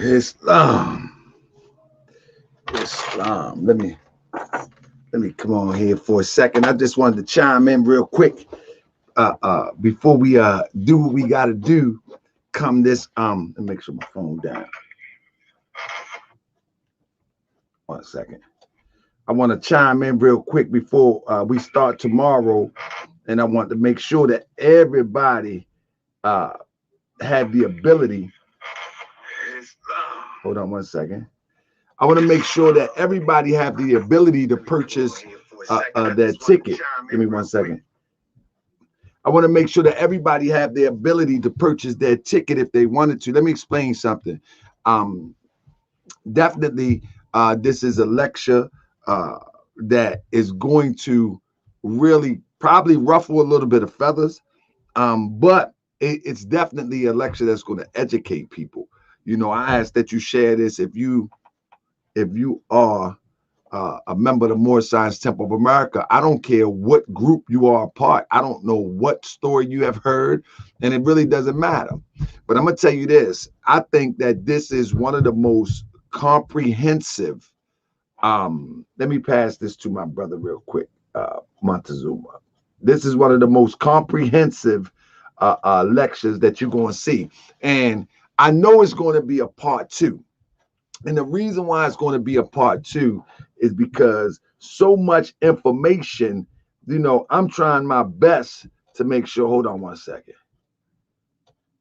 Islam. Islam. Let me come on here for a second. I just wanted to chime in real quick before we do what we gotta do. Come this let me make sure my phone down. 1 second. I want to chime in real quick before we start tomorrow, and I want to make sure that everybody had the ability. Hold on 1 second. I want to make sure that everybody have the ability to purchase their ticket. Give me 1 second. I want to make sure that everybody have the ability to purchase their ticket if they wanted to. Let me explain something. Definitely, this is a lecture that is going to really probably ruffle a little bit of feathers, but it's definitely a lecture that's going to educate people. You know, I ask that you share this if you are a member of the Moore Science Temple of America. I don't care what group you are a part. I don't know what story you have heard, and it really doesn't matter. But I'm going to tell you this. I think that this is one of the most comprehensive. Let me pass this to my brother real quick, Montezuma. This is one of the most comprehensive lectures that you're going to see. And I know it's going to be a part two. And the reason why it's going to be a part two is because so much information, you know, I'm trying my best to make sure. Hold on 1 second.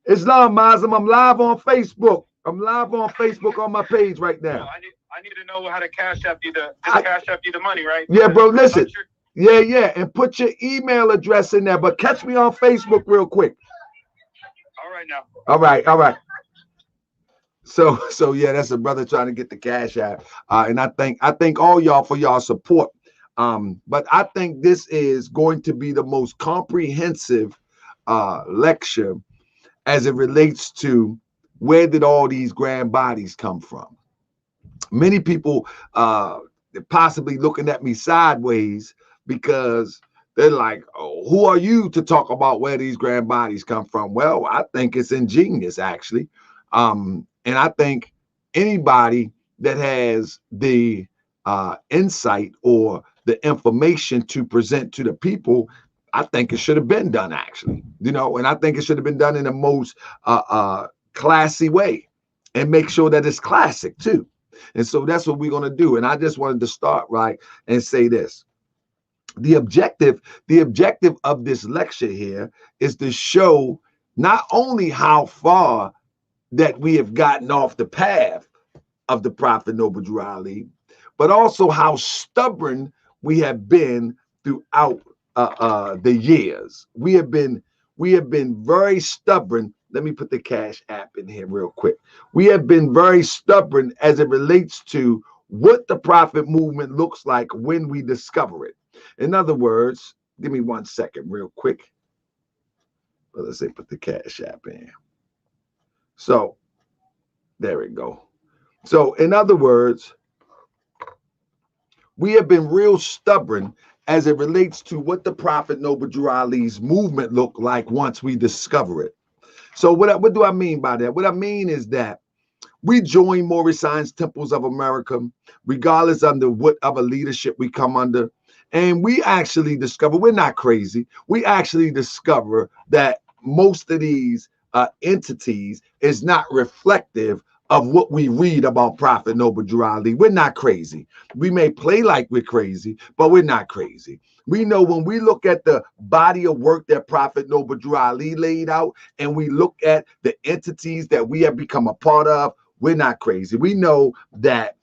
Islam Mazam, I'm live on Facebook. I'm live on Facebook on my page right now. I need to know how to cash up you the money, right? Yeah, bro, listen. Yeah. And put your email address in there, but catch me on Facebook real quick. All right now. All right. So yeah, that's a brother trying to get the cash out. And I thank all y'all for y'all support. But I think this is going to be the most comprehensive lecture as it relates to where did all these grand bodies come from. Many people possibly looking at me sideways because they're like, oh, who are you to talk about where these grand bodies come from? Well, I think it's ingenious, actually. And I think anybody that has the insight or the information to present to the people, I think it should have been done, actually. You know, and I think it should have been done in the most classy way and make sure that it's classic, too. And so that's what we're going to do. And I just wanted to start right and say this. The objective of this lecture here is to show not only how far that we have gotten off the path of the Prophet Noble Drew Ali, but also how stubborn we have been throughout the years. We have been very stubborn. Let me put the Cash App in here real quick. We have been very stubborn as it relates to what the Prophet movement looks like when we discover it. In other words, give me 1 second real quick. Well, let's say put the Cash App in. So there we go. So in other words, we have been real stubborn as it relates to what the Prophet Noble Drew Ali's movement looked like once we discover it. So what do I mean by that? What I mean is that we join Moorish Science Temples of America, regardless under whatever leadership we come under. And we actually discover, we're not crazy. We actually discover that most of these entities is not reflective of what we read about Prophet Noble Drew Ali. We're not crazy. We may play like we're crazy, but we're not crazy. We know when we look at the body of work that Prophet Noble Drew Ali laid out, and we look at the entities that we have become a part of, we're not crazy. We know that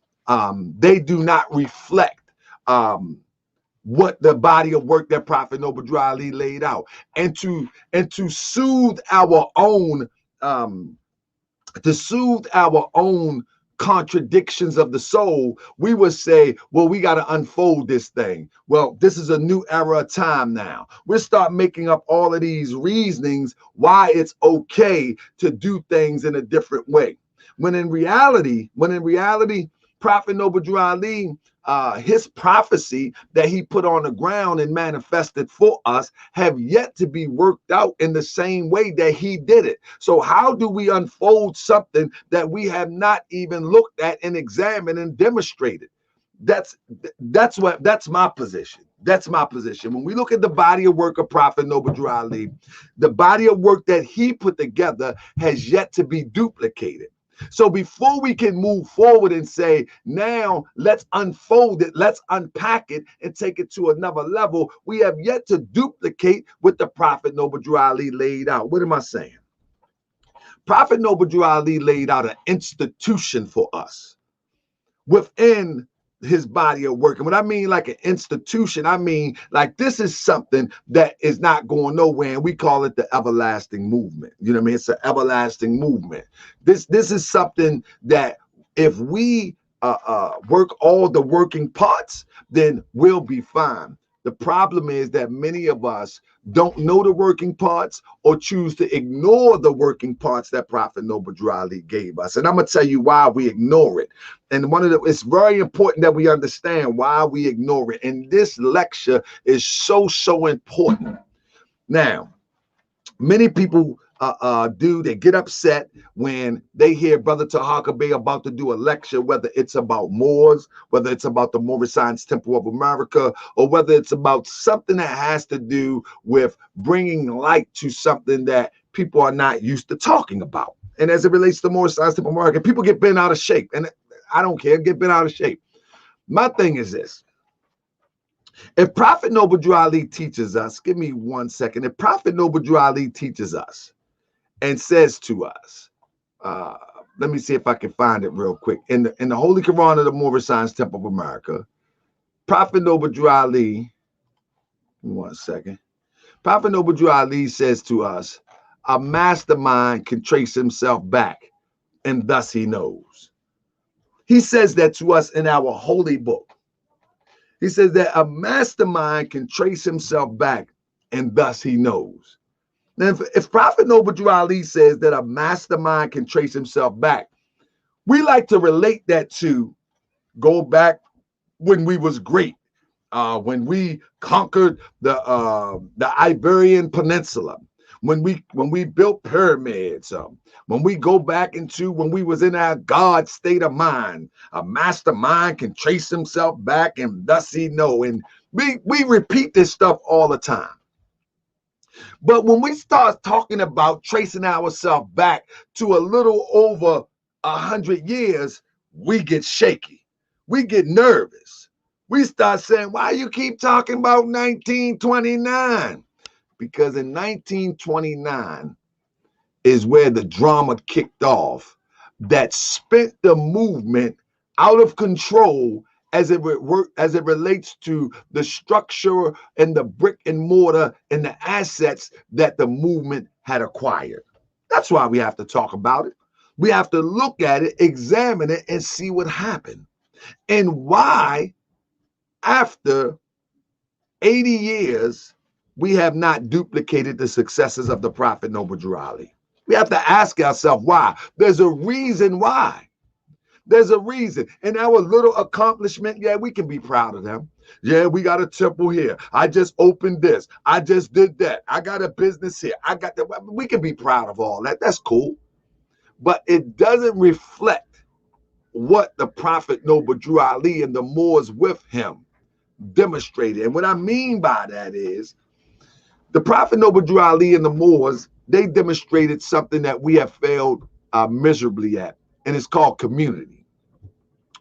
they do not reflect what the body of work that Prophet Noble Drew Ali laid out, and to soothe our own contradictions of the soul, we would say, well, we got to unfold this thing. Well, this is a new era of time now. We'll start making up all of these reasonings why it's okay to do things in a different way. When in reality, Prophet Noble Drew Ali his prophecy that he put on the ground and manifested for us have yet to be worked out in the same way that he did it. So how do we unfold something that we have not even looked at and examined and demonstrated? That's my position. That's my position. When we look at the body of work of Prophet Noble Drew Ali, the body of work that he put together has yet to be duplicated. So before we can move forward and say, now let's unfold it, let's unpack it and take it to another level, we have yet to duplicate what the Prophet Noble Drew Ali laid out. What am I saying? Prophet Noble Drew Ali laid out an institution for us within his body of work. And when I mean like an institution, I mean like this is something that is not going nowhere, and we call it the everlasting movement. You know what I mean? It's an everlasting movement. This is something that if we work all the working parts, then we'll be fine. The problem is that many of us don't know the working parts or choose to ignore the working parts that Prophet Noble Drew Ali gave us. And I'm going to tell you why we ignore it. And it's very important that we understand why we ignore it. And this lecture is so important. Now, many people they get upset when they hear Brother Tahaka Bey about to do a lecture, whether it's about Moors, whether it's about the Moorish Science Temple of America, or whether it's about something that has to do with bringing light to something that people are not used to talking about. And as it relates to Moorish Science Temple of America, people get bent out of shape. And I don't care, get bent out of shape. My thing is this. If Prophet Noble Drew Ali teaches us, give me 1 second. If Prophet Noble Drew Ali teaches us and says to us, let me see if I can find it real quick. In the Holy Quran of the Moorish Science Temple of America, Prophet Noble Drew Ali, 1 second. Prophet Noble Drew Ali says to us, a mastermind can trace himself back, and thus he knows. He says that to us in our holy book. He says that a mastermind can trace himself back, and thus he knows. Now, if Prophet Noble Drew Ali says that a mastermind can trace himself back, we like to relate that to go back when we was great, when we conquered the Iberian Peninsula, when we built pyramids, when we go back into when we was in our God state of mind. A mastermind can trace himself back, and thus he know. And we repeat this stuff all the time. But when we start talking about tracing ourselves back to a little over 100 years, we get shaky. We get nervous. We start saying, why you keep talking about 1929? Because in 1929 is where the drama kicked off that spent the movement out of control as it relates to the structure and the brick and mortar and the assets that the movement had acquired. That's why we have to talk about it. We have to look at it, examine it, and see what happened. And why, after 80 years, we have not duplicated the successes of the Prophet Noble Drew Ali. We have to ask ourselves why. There's a reason why. There's a reason. And our little accomplishment, yeah, we can be proud of them. Yeah, we got a temple here. I just opened this. I just did that. I got a business here. I got that. We can be proud of all that. That's cool. But it doesn't reflect what the Prophet Noble Drew Ali and the Moors with him demonstrated. And what I mean by that is the Prophet Noble Drew Ali and the Moors, they demonstrated something that we have failed miserably at, and it's called community.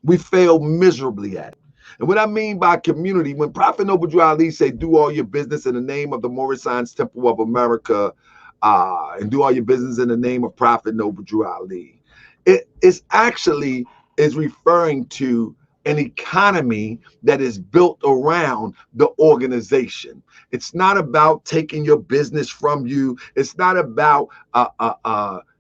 We failed miserably at it. And what I mean by community, when Prophet Noble Drew Ali say, do all your business in the name of the Moorish Science Temple of America, and do all your business in the name of Prophet Noble Drew Ali, it is actually is referring to an economy that is built around the organization. It's not about taking your business from you. It's not about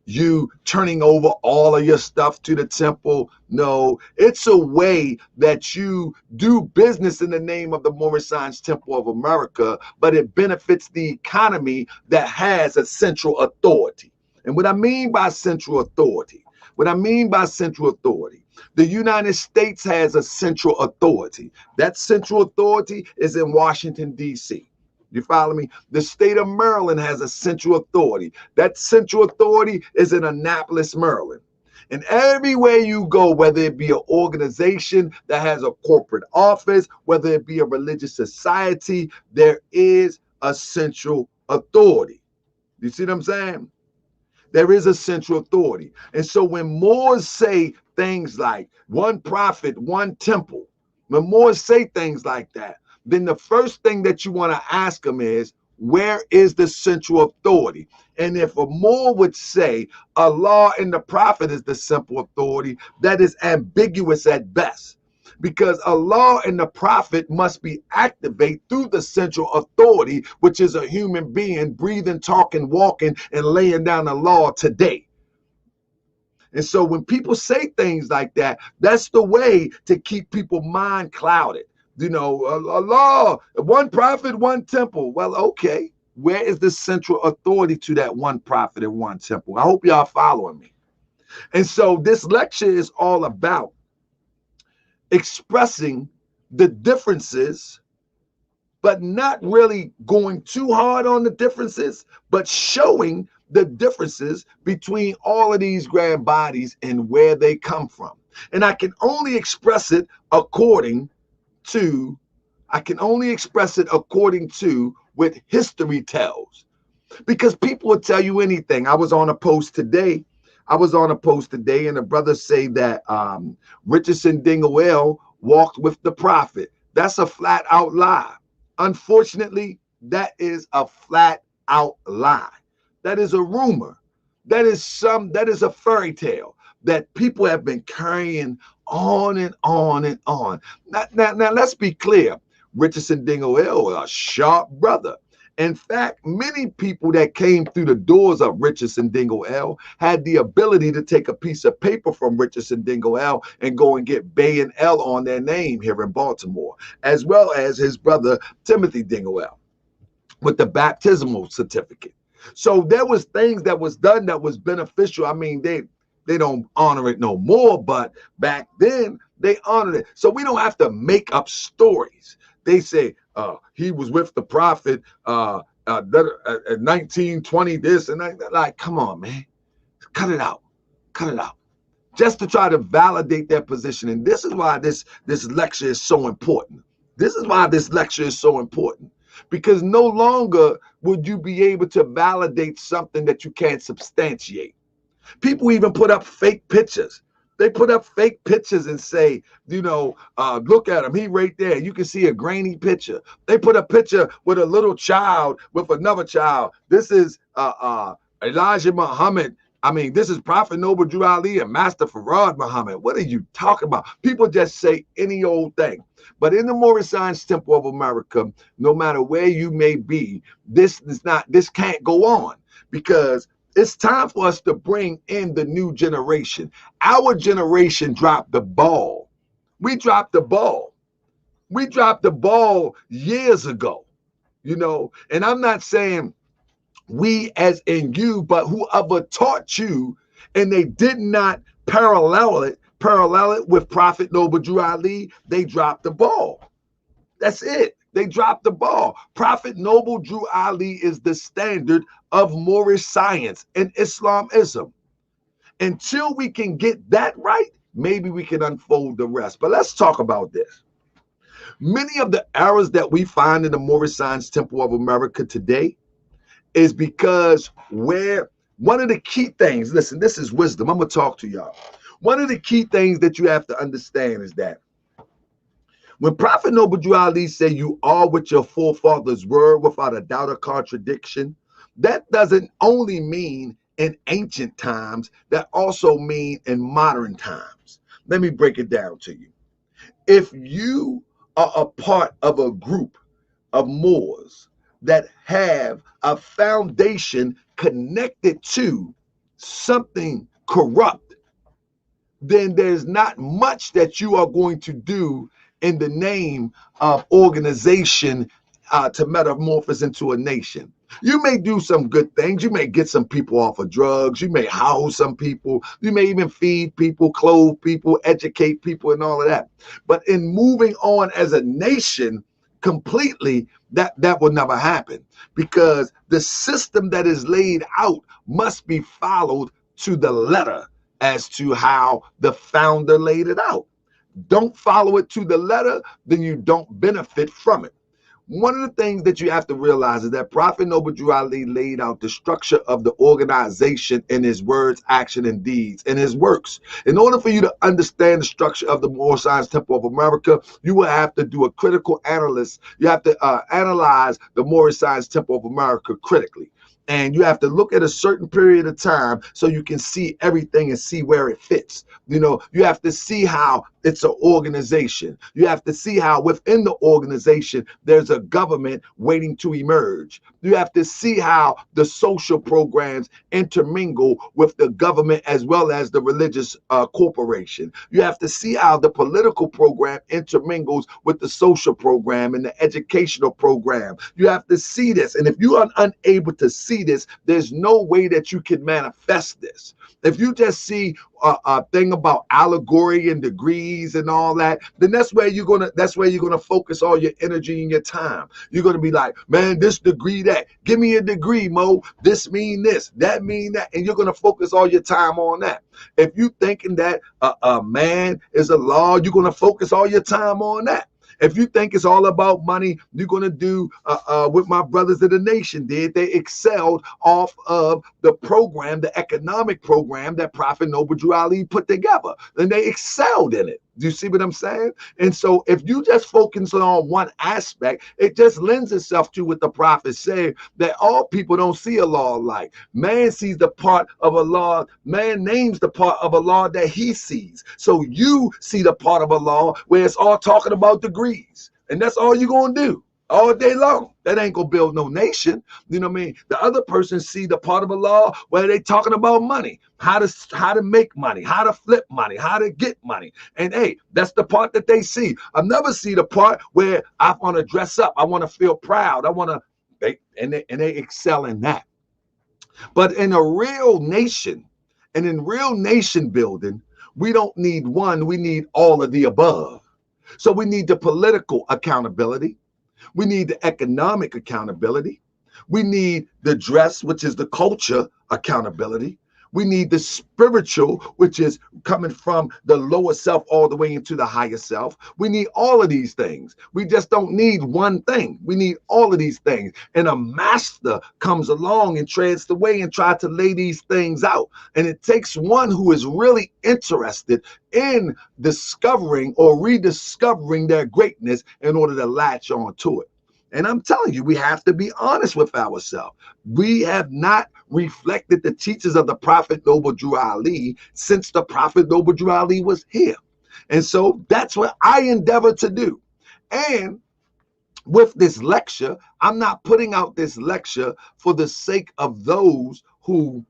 you turning over all of your stuff to the temple. No, it's a way that you do business in the name of the Moorish Science Temple of America, but it benefits the economy that has a central authority. And what I mean by central authority, What I mean by central authority, the United States has a central authority. That central authority is in Washington, D.C. You follow me? The state of Maryland has a central authority. That central authority is in Annapolis, Maryland. And everywhere you go, whether it be an organization that has a corporate office, whether it be a religious society, there is a central authority. You see what I'm saying? There is a central authority. And so when Moors say things like one prophet, one temple, when Moors say things like that, then the first thing that you want to ask them is, where is the central authority? And if a Moor would say Allah and the prophet is the central authority, that is ambiguous at best. Because Allah and the prophet must be activated through the central authority, which is a human being breathing, talking, walking, and laying down the law today. And so when people say things like that, that's the way to keep people's mind clouded. You know, Allah, one prophet, one temple. Well, okay, where is the central authority to that one prophet and one temple? I hope y'all following me. And so this lecture is all about expressing the differences, but not really going too hard on the differences, but showing the differences between all of these grand bodies and where they come from. And I can only express it according to what history tells. Because people will tell you anything. I was on a post today, and the brothers say that Richardson Dingle walked with the prophet. That's a flat out lie. Unfortunately, that is a flat out lie. That is a rumor. That is a fairy tale that people have been carrying on and on and on. Now let's be clear. Richardson Dingle was a sharp brother. In fact, many people that came through the doors of Richardson Dingle had the ability to take a piece of paper from Richardson Dingle and go and get Bay and L on their name here in Baltimore, as well as his brother Timothy Dingle with the baptismal certificate. So there was things that was done that was beneficial. I mean, they don't honor it no more, but back then they honored it. So we don't have to make up stories. They say he was with the prophet 1920 this and that. Like, come on, man, cut it out, just to try to validate their position. And this is why this lecture is so important. Because no longer would you be able to validate something that you can't substantiate. People even put up fake pictures. They put up fake pictures and say, look at him. He right there. You can see a grainy picture. They put a picture with a little child with another child. This is Elijah Muhammad. I mean, this is Prophet Noble Drew Ali and Master Farad Muhammad. What are you talking about? People just say any old thing. But in the Moorish Science Temple of America, no matter where you may be, this can't go on, because it's time for us to bring in the new generation. Our generation dropped the ball. We dropped the ball. Years ago, and I'm not saying we as in you, but whoever taught you, and they did not parallel it with Prophet Noble Drew Ali, they dropped the ball. That's it. They dropped the ball. Prophet Noble Drew Ali is the standard of Moorish science and Islamism. Until we can get that right, maybe we can unfold the rest. But let's talk about this. Many of the errors that we find in the Moorish Science Temple of America today is because one of the key things, listen, this is wisdom. I'm going to talk to y'all. One of the key things that you have to understand is that when Prophet Noble Drew Ali said you are what your forefathers were without a doubt or contradiction, that doesn't only mean in ancient times, that also mean in modern times. Let me break it down to you. If you are a part of a group of Moors that have a foundation connected to something corrupt, then there's not much that you are going to do in the name of organization to metamorphose into a nation. You may do some good things. You may get some people off of drugs. You may house some people. You may even feed people, clothe people, educate people, and all of that. But in moving on as a nation completely, that will never happen, because the system that is laid out must be followed to the letter as to how the founder laid it out. Don't follow it to the letter, then you don't benefit from it. One of the things that you have to realize is that Prophet Noble Drew Ali laid out the structure of the organization in his words, action, and deeds, in his works. In order for you to understand the structure of the Moral Science Temple of America, you will have to do a critical analysis. You have to analyze the Moral Science Temple of America critically. And you have to look at a certain period of time so you can see everything and see where it fits. You know, you have to see how it's an organization. You have to see how within the organization, there's a government waiting to emerge. You have to see how the social programs intermingle with the government as well as the religious corporation. You have to see how the political program intermingles with the social program and the educational program. You have to see this. And if you are unable to see this, there's no way that you can manifest this. If you just see a thing about allegory and degrees and all that, then that's where you're gonna focus all your energy and your time. You're gonna be like, man, this degree, that. Give me a degree, Mo. This mean this, that mean that, and you're gonna focus all your time on that. If you thinking that a man is a law, you're gonna focus all your time on that. If you think it's all about money, you're going to do what my brothers of the nation did. They excelled off of the program, the economic program that Prophet Noble Drew Ali put together. And they excelled in it. Do you see what I'm saying? And so if you just focus on one aspect, it just lends itself to what the prophet said, that all people don't see a law alike. Man sees the part of a law, man names the part of a law that he sees. So you see the part of a law where it's all talking about degrees. And that's all you're going to do all day long. That ain't gonna build no nation. You know what I mean? The other person see the part of the law where they talking about money, how to make money, how to flip money, how to get money. And hey, that's the part that they see. I never see the part where I want to dress up, I want to feel proud, I want to. They excel in that. But in a real nation, and in real nation building, we don't need one. We need all of the above. So we need the political accountability. We need the economic accountability. We need the dress, which is the culture accountability. We need the spiritual, which is coming from the lower self all the way into the higher self. We need all of these things. We just don't need one thing. We need all of these things. And a master comes along and treads the way and tries to lay these things out. And it takes one who is really interested in discovering or rediscovering their greatness in order to latch on to it. And I'm telling you, we have to be honest with ourselves. We have not reflected the teachings of the Prophet Noble Drew Ali since the Prophet Noble Drew Ali was here. And so that's what I endeavor to do. And with this lecture, I'm not putting out this lecture for the sake of those who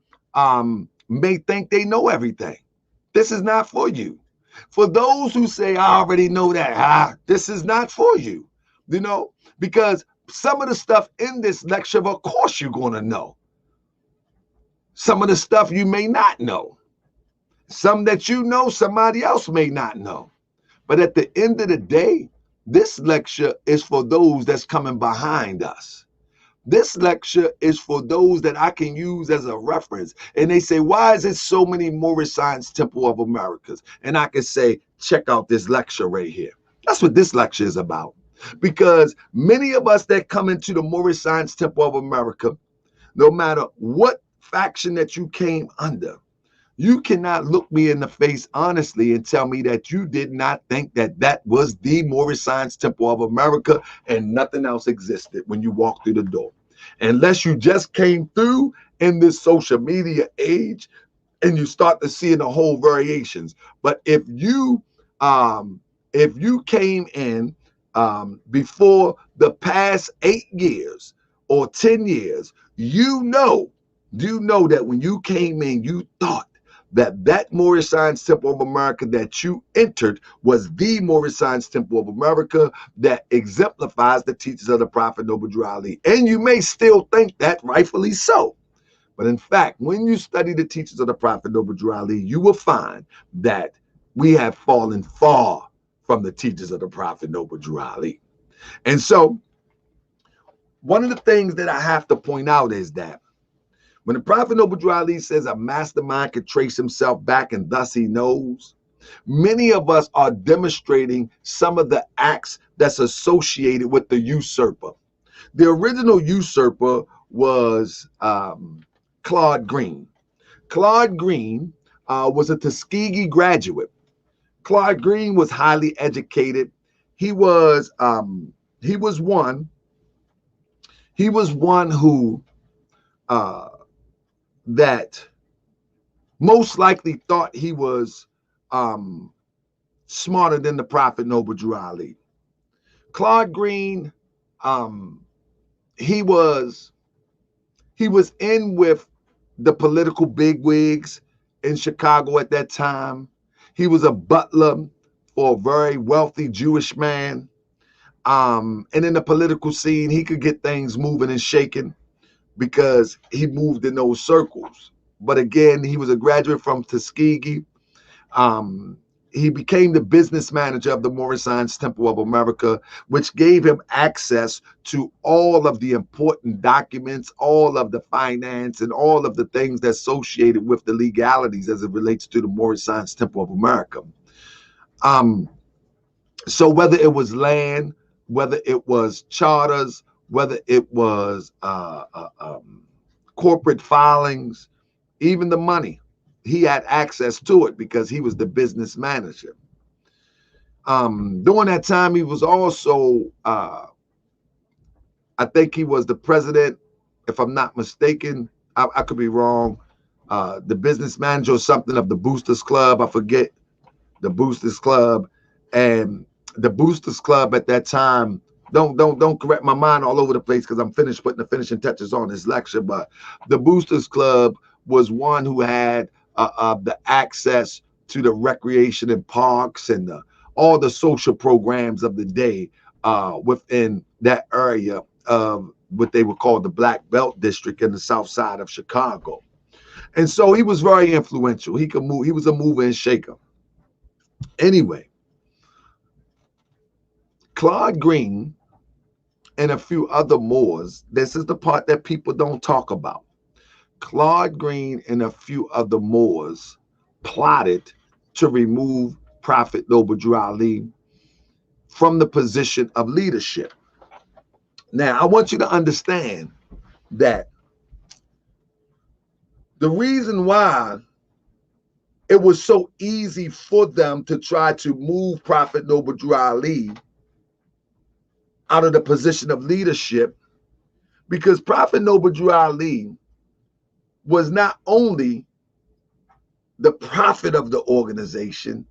may think they know everything. This is not for you. For those who say, I already know that, this is not for you. You know, because some of the stuff in this lecture, of course, you're going to know. Some of the stuff you may not know. Some that you know, somebody else may not know. But at the end of the day, this lecture is for those that's coming behind us. This lecture is for those that I can use as a reference. And they say, why is it so many Moorish Science Temple of Americas? And I can say, check out this lecture right here. That's what this lecture is about. Because many of us that come into the Moorish Science Temple of America, no matter what faction that you came under, you cannot look me in the face honestly and tell me that you did not think that that was the Moorish Science Temple of America and nothing else existed when you walked through the door. Unless you just came through in this social media age and you start to see the whole variations. But if you came in before the past 8 years or 10 years, you know that when you came in, you thought that Moorish Science Temple of America that you entered was the Moorish Science Temple of America that exemplifies the teachings of the Prophet Noble Drew Ali. And you may still think that, rightfully so. But in fact, when you study the teachings of the Prophet Noble Drew Ali, you will find that we have fallen far from the teachings of the Prophet Noble Drew Ali. And so, one of the things that I have to point out is that when the Prophet Noble Drew Ali says a mastermind can trace himself back and thus he knows, many of us are demonstrating some of the acts that's associated with the usurper. The original usurper was Claude Green. Claude Green was a Tuskegee graduate. Claude Green was highly educated. He was one who that most likely thought he was smarter than the Prophet Noble Drew Ali. Claude Green, he was in with the political bigwigs in Chicago at that time. He was a butler for a very wealthy Jewish man. And in the political scene, he could get things moving and shaking because he moved in those circles. But again, he was a graduate from Tuskegee. He became the business manager of the Moorish Science Temple of America, which gave him access to all of the important documents, all of the finance, and all of the things that's associated with the legalities as it relates to the Moorish Science Temple of America. So whether it was land, whether it was charters, whether it was corporate filings, even the money, he had access to it because he was the business manager. During that time, he was also, I think he was the president, if I'm not mistaken. I could be wrong. The business manager or something of the Boosters Club. I forget the Boosters Club. And the Boosters Club at that time, don't correct my mind all over the place because I'm finished putting the finishing touches on this lecture. But the Boosters Club was one who had the access to the recreation and parks and all the social programs of the day within that area of what they would call the Black Belt District in the south side of Chicago. And so he was very influential. He could move. He was a mover and shaker. Anyway, Claude Green and a few other Moors, this is the part that people don't talk about. Claude Green and a few other Moors plotted to remove Prophet Noble Drew Ali from the position of leadership. Now, I want you to understand that the reason why it was so easy for them to try to move Prophet Noble Drew Ali out of the position of leadership, because Prophet Noble Drew Ali was not only the prophet of the organization,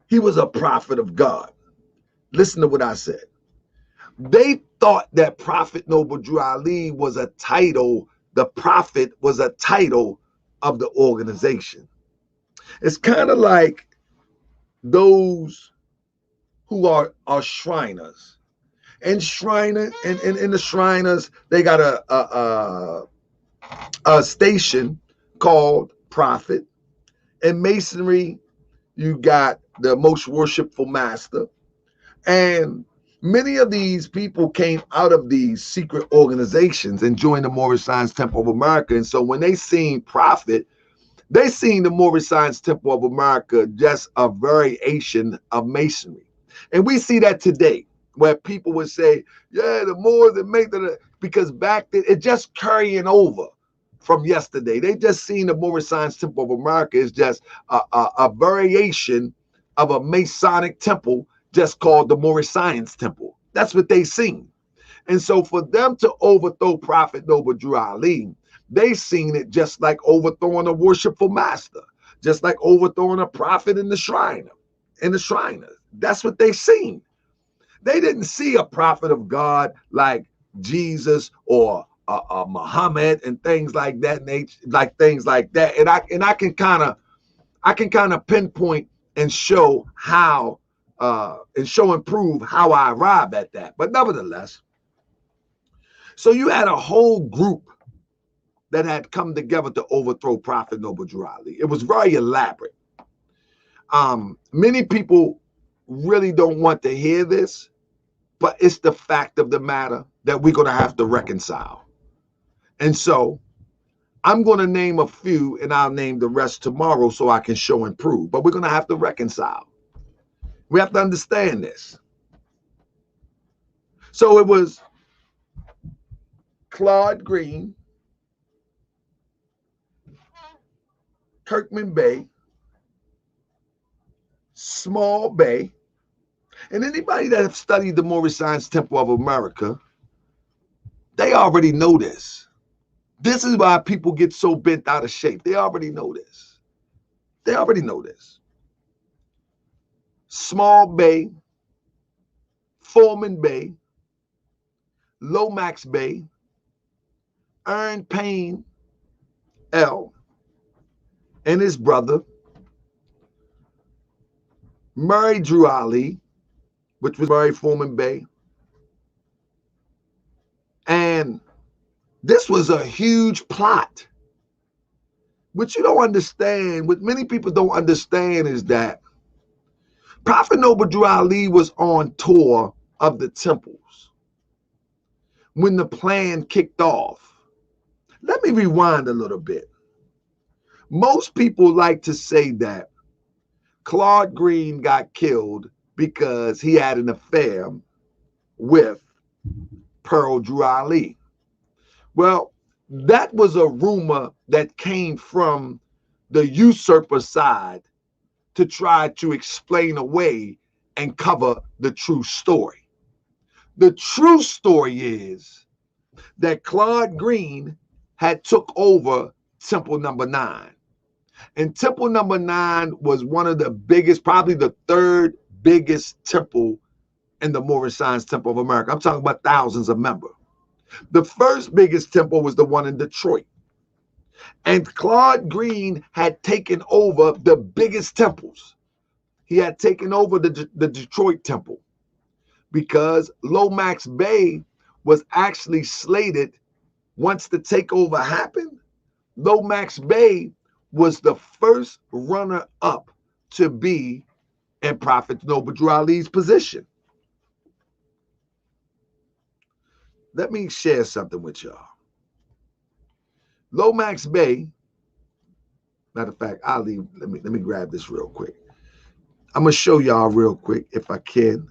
he was a prophet of God. Listen to what I said. They thought that Prophet Noble Drew Ali was a title, the prophet was a title of the organization. It's kind of like those who are Shriners. And the Shriners, they got a station called Prophet. In Masonry, you got the most worshipful master. And many of these people came out of these secret organizations and joined the Moorish Science Temple of America. And so when they seen Prophet, they seen the Moorish Science Temple of America just a variation of Masonry. And we see that today, where people would say, yeah, the Moors that make the, because back then, it just carrying over from yesterday. They just seen the Moorish Science Temple of America is just a variation of a Masonic temple just called the Moorish Science Temple. That's what they seen. And so for them to overthrow Prophet Noble Drew Ali, they seen it just like overthrowing a worshipful master, just like overthrowing a prophet in the Shriner. That's what they seen. They didn't see a prophet of God like Jesus or Muhammad and things like that, and I can kind of pinpoint and show how and prove how I arrived at that. But nevertheless, so you had a whole group that had come together to overthrow Prophet Noble Drew Ali. It was very elaborate. Many people really don't want to hear this, but it's the fact of the matter that we're going to have to reconcile. And so I'm going to name a few and I'll name the rest tomorrow so I can show and prove. But we're going to have to reconcile. We have to understand this. So it was Claude Green, Kirkman Bey, Small Bey, and anybody that have studied the Moorish Science Temple of America, they already know this. This is why people get so bent out of shape. They already know this. They already know this. Small Bey, Foreman Bey, Lomax Bey, Ern Payne L, and his brother, Murray Drew Ali, which was Murray Foreman Bey. And this was a huge plot. What you don't understand, what many people don't understand is that Prophet Noble Drew Ali was on tour of the temples when the plan kicked off. Let me rewind a little bit. Most people like to say that Claude Green got killed because he had an affair with Pearl Drew Ali. Well, that was a rumor that came from the usurper side to try to explain away and cover the true story. The true story is that Claude Green had took over Temple Number 9. And Temple Number 9 was one of the biggest, probably the third biggest temple in the Moorish Science Temple of America. I'm talking about thousands of members. The first biggest temple was the one in Detroit. And Claude Green had taken over the biggest temples. He had taken over the Detroit temple because Lomax Bey was actually slated, once the takeover happened, Lomax Bey was the first runner-up to be in Prophet Noble Drew Ali's position. Let me share something with y'all. Lomax Bey, matter of fact, let me grab this real quick. I'm gonna show y'all real quick if I can.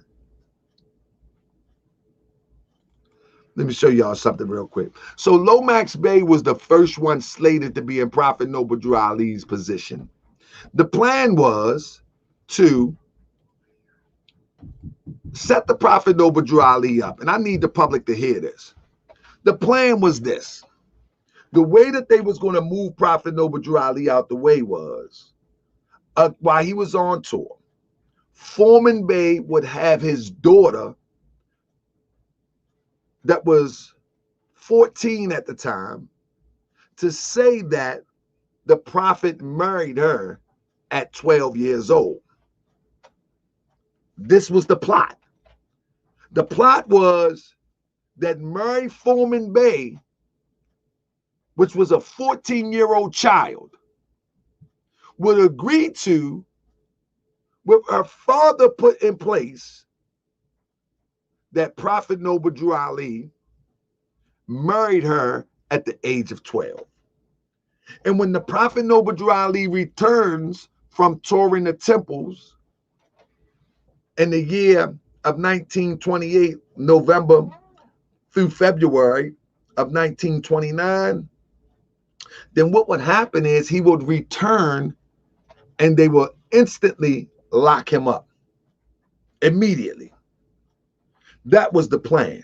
Let me show y'all something real quick. So Lomax Bey was the first one slated to be in Prophet Noble Drew Ali's position. The plan was to set the Prophet Noble Drew Ali up, and I need the public to hear this. The plan was this. The way that they was going to move Prophet Noble Drew Ali out the way was, while he was on tour, Foreman Bey would have his daughter, that was 14 at the time, to say that the Prophet married her at 12 years old. This was the plot. The plot was that Murray Foreman Bey, which was a 14-year-old child, would agree to, with her father put in place, that Prophet Noble Drew Ali married her at the age of 12. And when the Prophet Noble Drew Ali returns from touring the temples in the year of 1928, November through February of 1929, then what would happen is he would return and they will instantly lock him up immediately. That was the plan.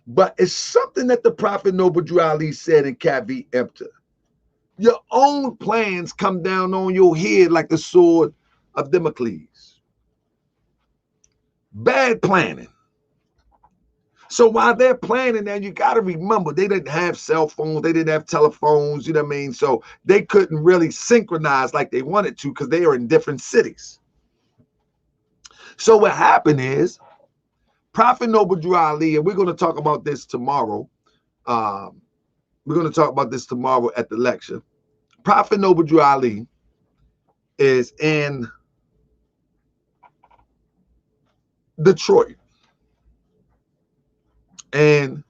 But it's something that the Prophet Noble Drew Ali said in Cavi Emptor. Your own plans come down on your head like the sword of Damocles. Bad planning. So while they're planning that, you got to remember they didn't have cell phones, they didn't have telephones, you know what I mean? So they couldn't really synchronize like they wanted to because they are in different cities. So what happened is Prophet Noble Drew Ali, and we're going to talk about this tomorrow. We're going to talk about this tomorrow at the lecture. Prophet Noble Drew Ali is in Detroit. And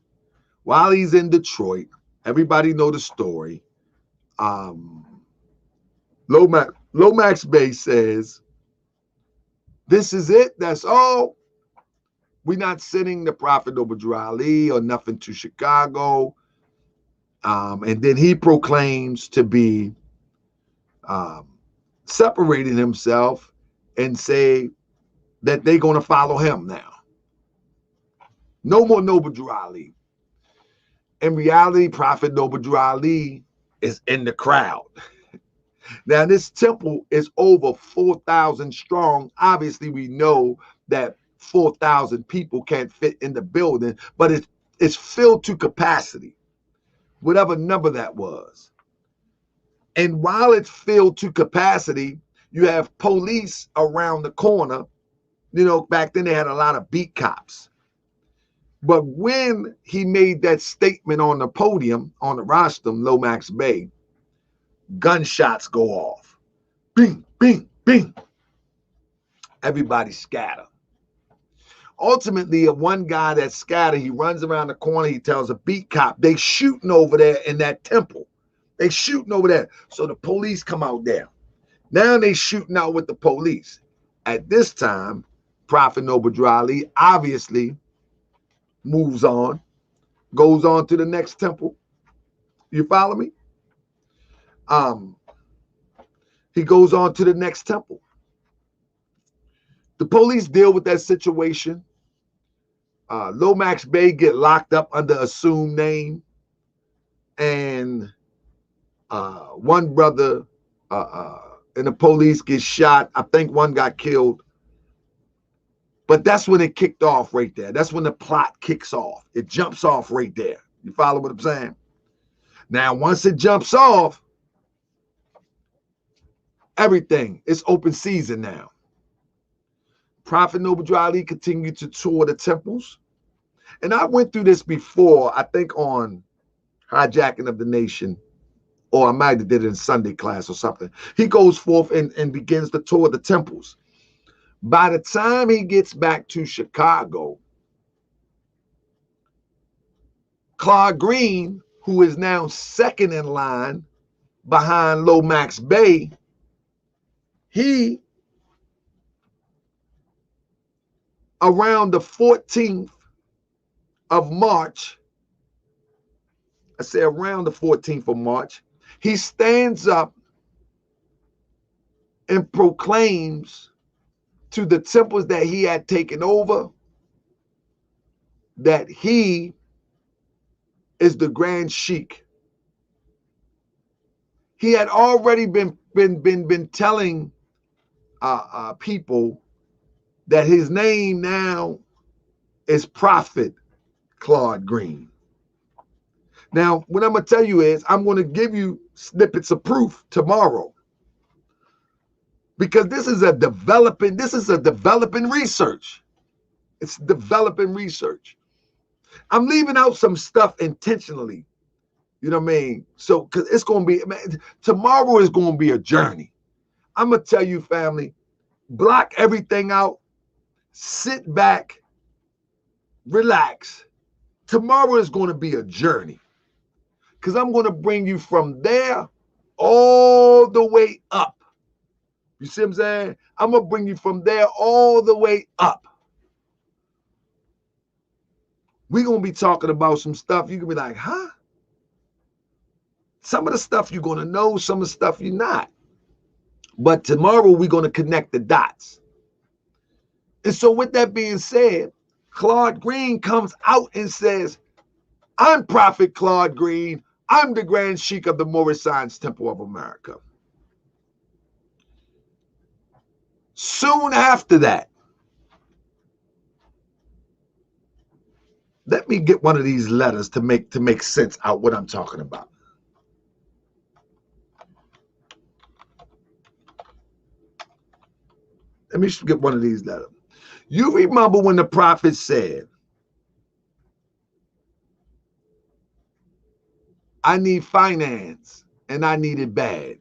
while he's in Detroit, everybody know the story. Lomax Bay says, this is it. That's all. We're not sending the Prophet Noble Drew Ali or nothing to Chicago. And then he proclaims to be separating himself and say that they're going to follow him now. No more Noble Drew Ali. In reality, Prophet Noble Drew Ali is in the crowd. Now, this temple is over 4,000 strong. Obviously, we know that 4,000 people can't fit in the building, but it's filled to capacity, whatever number that was. And while it's filled to capacity, you have police around the corner. You know, back then they had a lot of beat cops. But when he made that statement on the podium, on the rostrum, Lomax Bay, gunshots go off. Bing, bing, bing. Everybody scatter. Ultimately, one guy that scattered, he runs around the corner, he tells a beat cop, they shooting over there in that temple. They shooting over there. So the police come out there. Now they shooting out with the police. At this time, Prophet Noble Drew Ali obviously moves on, goes on to the next temple. You follow me? He goes on to the next temple. The police deal with that situation. Lomax Bay get locked up under assumed name, and one brother and the police get shot. I think one got killed. But that's when it kicked off right there. That's when the plot kicks off. It jumps off right there. You follow what I'm saying? Now, once it jumps off, everything, it's open season now. Prophet Noble Drew Ali continued to tour the temples. And I went through this before, I think on Hijacking of the Nation, or I might have did it in Sunday class or something. He goes forth and begins to tour the temples. By the time he gets back to Chicago, Claude Green, who is now second in line behind Lomax Bay, he, around the 14th of March, I say around the 14th of March, he stands up and proclaims to the temples that he had taken over that he is the Grand Sheik. He had already been telling people that his name now is Prophet Claude Green. Now, what I'm going to tell you is I'm going to give you snippets of proof tomorrow, because this is a developing research. It's developing research. I'm leaving out some stuff intentionally. You know what I mean? So, because it's going to be, man, tomorrow is going to be a journey. I'm going to tell you, family, block everything out, sit back, relax. Tomorrow is going to be a journey, because I'm going to bring you from there all the way up. You see what I'm saying? I'm going to bring you from there all the way up. We're going to be talking about some stuff. You can be like, huh? Some of the stuff you're going to know, some of the stuff you're not. But tomorrow we're going to connect the dots. And so with that being said, Claude Green comes out and says, I'm Prophet Claude Green. I'm the Grand Sheik of the Moorish Science Temple of America. Soon after that, Let me get one of these letters to make sense out what I'm talking about. Let me get one of these letters. You remember when the prophet said, I need finance and I need it bad.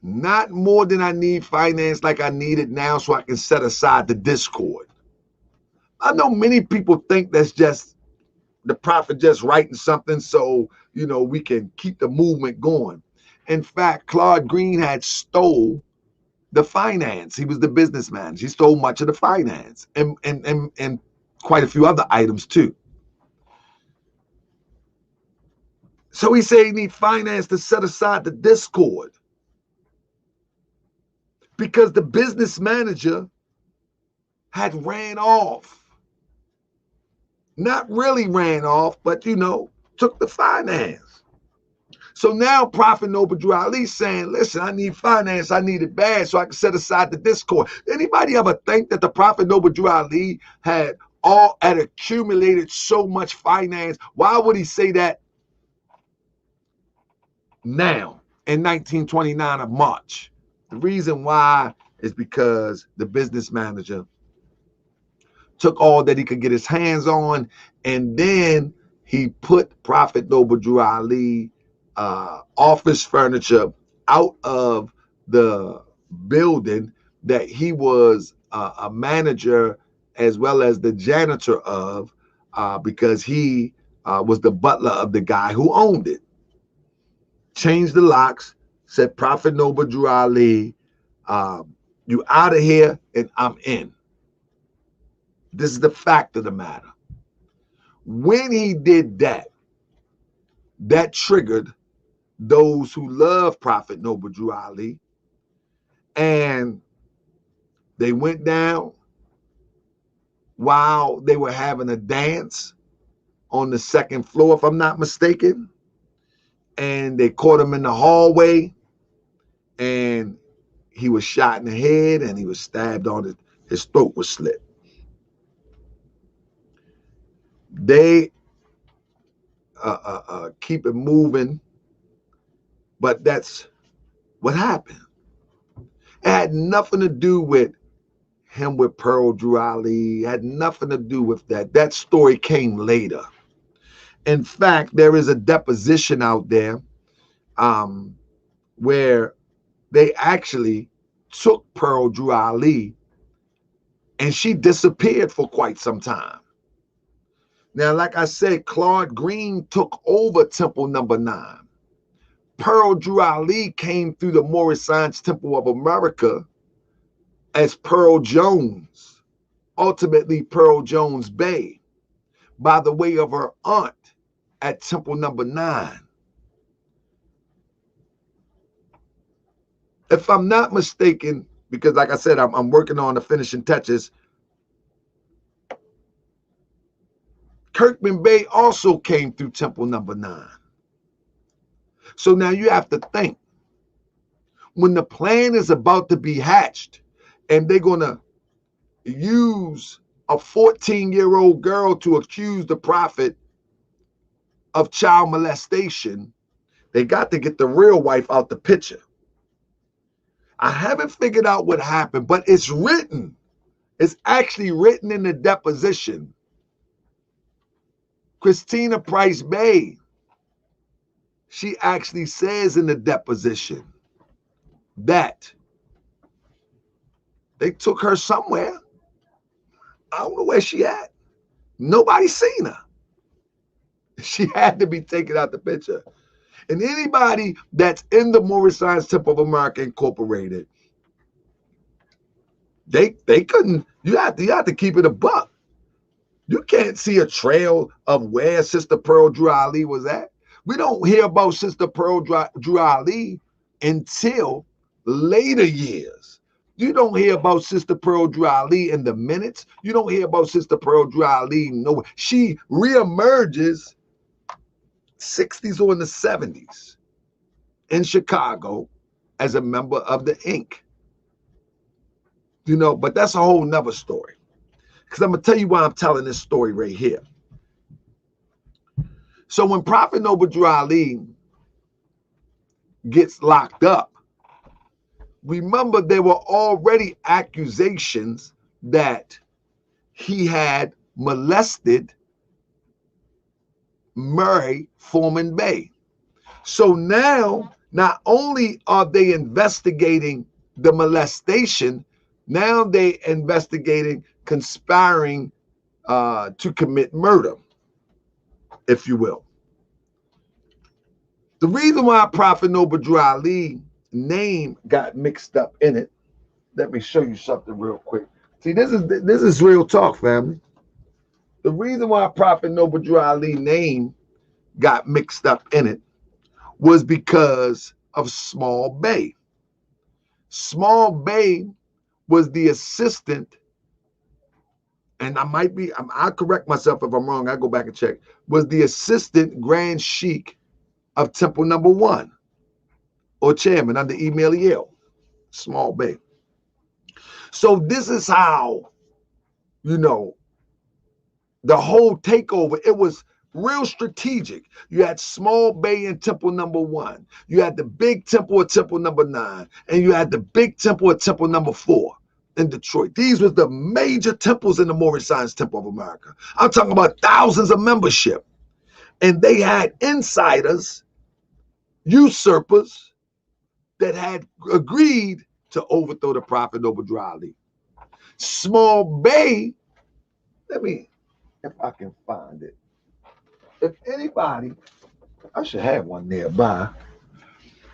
Not more than I need finance like I need it now so I can set aside the discord. I know many people think that's just the prophet just writing something so, we can keep the movement going. In fact, Claude Green had stole the finance. He was the businessman. He stole much of the finance and quite a few other items too. So he said he need finance to set aside the discord because the business manager had ran off. Not really ran off, but, took the finance. So now Prophet Noble Drew Ali saying, listen, I need finance. I need it bad so I can set aside the discord. Anybody ever think that the Prophet Noble Drew Ali had accumulated so much finance? Why would he say that now in 1929 of March? The reason why is because the business manager took all that he could get his hands on, and then he put Prophet Noble Drew Ali office furniture out of the building that he was a manager as well as the janitor of, because he was the butler of the guy who owned it. Changed the locks, said, Prophet Noble Drew Ali, you out of here and I'm in. This is the fact of the matter. When he did that, that triggered those who love Prophet Noble Drew Ali, and they went down while they were having a dance on the second floor, if I'm not mistaken, and they caught him in the hallway, and he was shot in the head and he was stabbed on his throat was slit. They keep it moving, but that's what happened. It had nothing to do with him with Pearl Drew Ali. It had nothing to do with that. That story came later. In fact, there is a deposition out there where they actually took Pearl Drew Ali and she disappeared for quite some time. Now, like I said, Claude Green took over Temple Number 9. Pearl Drew Ali came through the Morris Science Temple of America as Pearl Jones, ultimately Pearl Jones Bay, by the way of her aunt at Temple Number 9. If I'm not mistaken, because like I said, I'm working on the finishing touches, Kirkman Bay also came through Temple Number 9. So now you have to think, when the plan is about to be hatched and they're going to use a 14-year-old girl to accuse the prophet of child molestation, they got to get the real wife out the picture. I haven't figured out what happened, but it's written. It's actually written in the deposition. Christina Price Bay, she actually says in the deposition that they took her somewhere. I don't know where she at. Nobody's seen her. She had to be taken out the picture. And anybody that's in the Morris Science Temple of America Incorporated, they couldn't. You have to keep it a buck. You can't see a trail of where Sister Pearl Drew Ali was at. We don't hear about Sister Pearl Drew Ali until later years. You don't hear about Sister Pearl Drew Ali in the minutes. You don't hear about Sister Pearl Drew Ali nowhere. She reemerges 60s or in the 70s in Chicago as a member of the Inc. But that's a whole nother story. because I'm going to tell you why I'm telling this story right here. So when Prophet Noble Drew Ali gets locked up, remember there were already accusations that he had molested Murray Foreman Bay. So now, not only are they investigating the molestation, now they investigating conspiring to commit murder, if you will. The reason why Prophet Noble Drew Ali name got mixed up in it, let me show you something real quick. See, this is real talk, family. The reason why Prophet Noble Drew Ali name got mixed up in it was because of Small Bay. Small Bay was the assistant, and I'll correct myself if I'm wrong, I'll go back and check, was the assistant Grand Sheik of Temple Number 1, or chairman under Email, Small Bay. So this is how, the whole takeover, it was real strategic. You had Small Bay and Temple Number 1. You had the big temple of Temple Number 9. And you had the big temple of Temple Number 4 in Detroit. These were the major temples in the Moorish Science Temple of America. I'm talking about thousands of membership. And they had insiders, usurpers, that had agreed to overthrow the Prophet Noble Drew Ali. Small Bay, if I can find it. If anybody, I should have one nearby.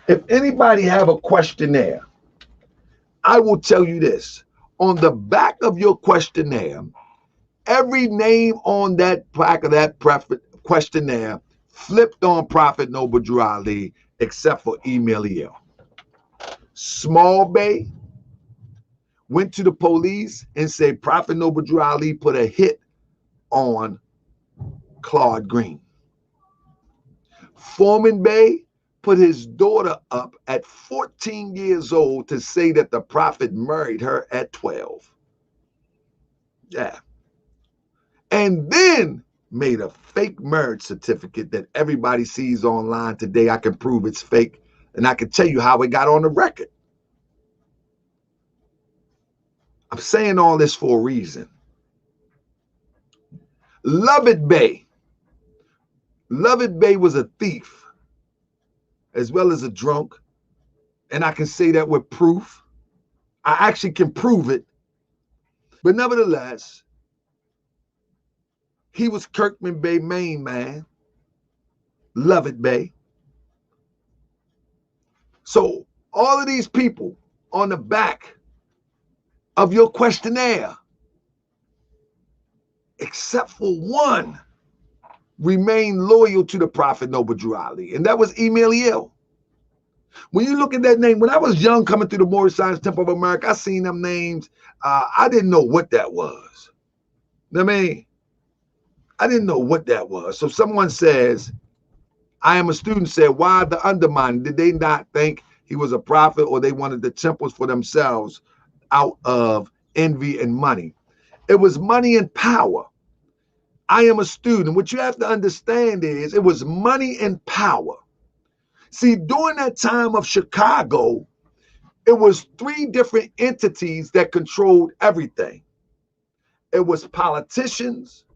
If anybody have a questionnaire, I will tell you this. On the back of your questionnaire, every name on that back of that questionnaire flipped on Prophet Noble Drew Ali, except for Email. Small Bay went to the police and said Prophet Noble Drew Ali put a hit on Claude Green. Foreman Bay put his daughter up at 14 years old to say that the Prophet married her at 12. Yeah. And then made a fake marriage certificate that everybody sees online today. I can prove it's fake, and I can tell you how it got on the record. I'm saying all this for a reason. Lovett Bay. Lovett Bay was a thief as well as a drunk. And I can say that with proof. I actually can prove it. But nevertheless, he was Kirkman Bay main man. Lovett Bay. So all of these people on the back of your questionnaire, except for one, remain loyal to the Prophet Noble Drew Ali, and that was Email. When you look at that name, when I was young coming through the Moorish Science Temple of America, I seen them names. I didn't know what that was. I didn't know what that was. So someone says, I am a student, said, why the undermining? Did they not think he was a prophet, or they wanted the temples for themselves out of envy and money? It was money and power. I am a student. What you have to understand is it was money and power. See, during that time of Chicago, it was 3 different entities that controlled everything. It was politicians,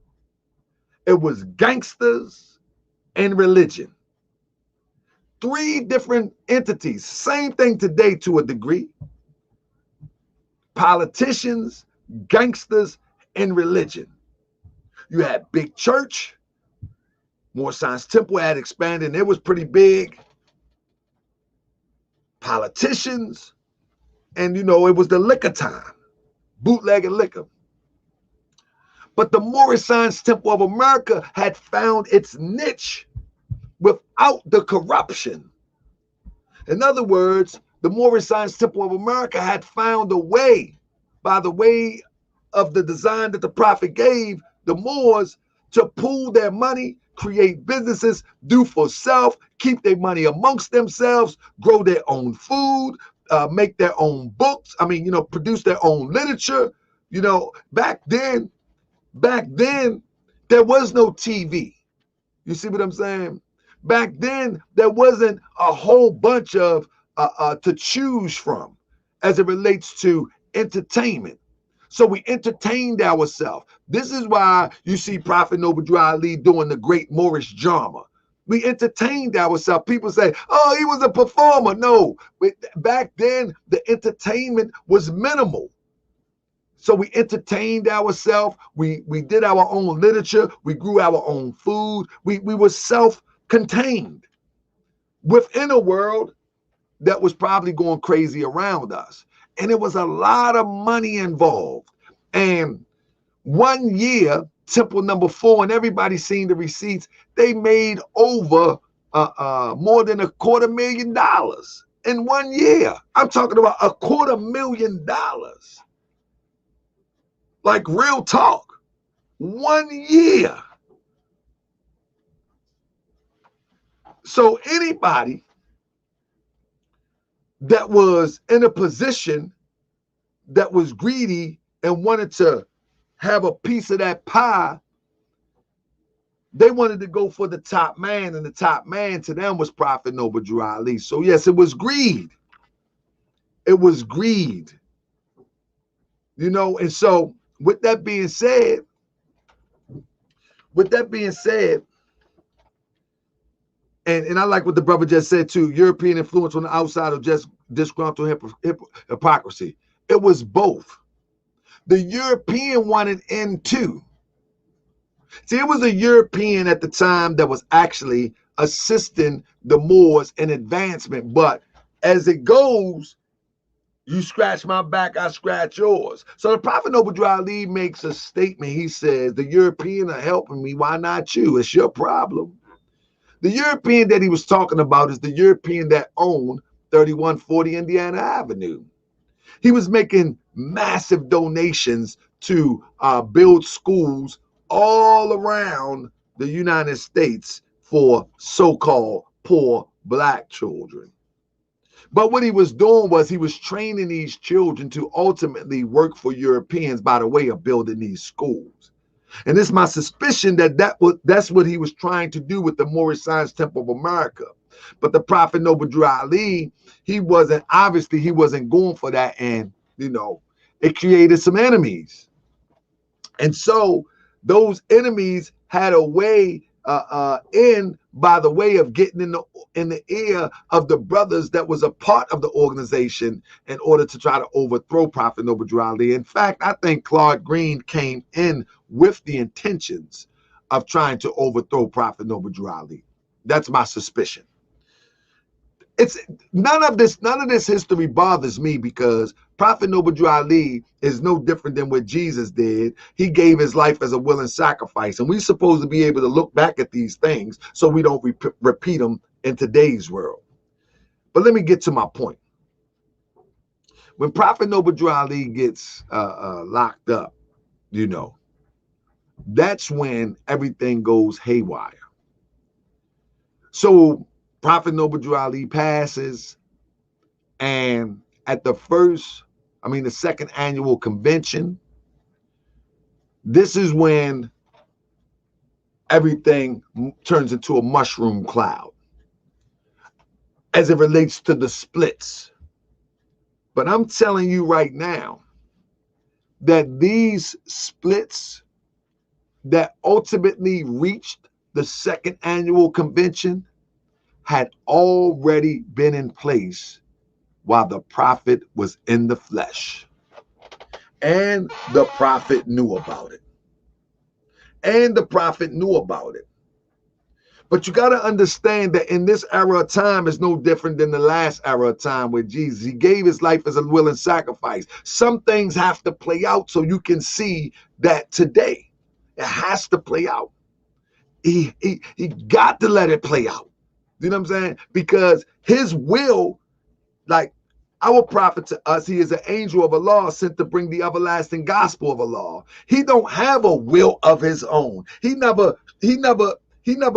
it was gangsters, and religion. 3 different entities. Same thing today to a degree. Politicians, gangsters, and religion. You had big church. Moorish Science Temple had expanded, and it was pretty big. Politicians, and it was the liquor time, bootlegging liquor. But the Moorish Science Temple of America had found its niche without the corruption. In other words, the Moorish Science Temple of America had found a way, by the way of the design that the Prophet gave the Moors, to pool their money, create businesses, do for self, keep their money amongst themselves, grow their own food, make their own books. Produce their own literature. Back then, Back then, there was no TV. You see what I'm saying? Back then, there wasn't a whole bunch of to choose from as it relates to entertainment. So we entertained ourselves. This is why you see Prophet Noble Ali doing the great Moorish drama. We entertained ourselves. People say, oh, he was a performer. No, back then, the entertainment was minimal. So we entertained ourselves. We did our own literature. We grew our own food. We were self-contained within a world that was probably going crazy around us. And it was a lot of money involved. And 1 year, Temple number 4, and everybody seen the receipts, they made over more than $250,000 in 1 year. I'm talking about $250,000. Like real talk. 1 year. So anybody that was in a position that was greedy and wanted to have a piece of that pie, they wanted to go for the top man, and the top man to them was Prophet Noble Drew Ali. So yes, it was greed. It was greed. You know, and so with that being said, and I like what the brother just said too, European influence on the outside of just disgruntled hypocrisy. It was both. The European wanted in too. See, it was a European at the time that was actually assisting the Moors in advancement. But as it goes, you scratch my back, I scratch yours. So the Prophet Noble Drew Ali makes a statement. He says, the European are helping me. Why not you? It's your problem. The European that he was talking about is the European that owned 3140 Indiana Avenue. He was making massive donations to build schools all around the United States for so-called poor black children. But what he was doing was he was training these children to ultimately work for Europeans by the way of building these schools. And it's my suspicion that that's what he was trying to do with the Moorish Science Temple of America. But the Prophet Noble Drew Ali, he wasn't going for that. And, you know, it created some enemies. And so those enemies had a way in by the way of getting in the ear of the brothers that was a part of the organization in order to try to overthrow Prophet Noble Drew Ali. In fact, I think Claude Green came in with the intentions of trying to overthrow Prophet Noble Drew Ali. That's my suspicion. It's none of this history bothers me because Prophet Noble Drew Ali is no different than what Jesus did. He gave his life as a willing sacrifice, and we're supposed to be able to look back at these things so we don't repeat them in today's world. But let me get to my point. When Prophet Noble Drew Ali gets locked up, you know, that's when everything goes haywire. So Prophet Noble Drew Ali passes, and at the second annual convention, this is when everything turns into a mushroom cloud as it relates to the splits. But I'm telling you right now that these splits that ultimately reached the second annual convention had already been in place while the prophet was in the flesh. And the prophet knew about it. But you got to understand that in this era of time is no different than the last era of time with Jesus. He gave his life as a willing sacrifice. Some things have to play out so you can see that today. It has to play out. He got to let it play out. You know what I'm saying? Because his will, like our prophet to us, he is an angel of Allah sent to bring the everlasting gospel of Allah. He don't have a will of his own. He never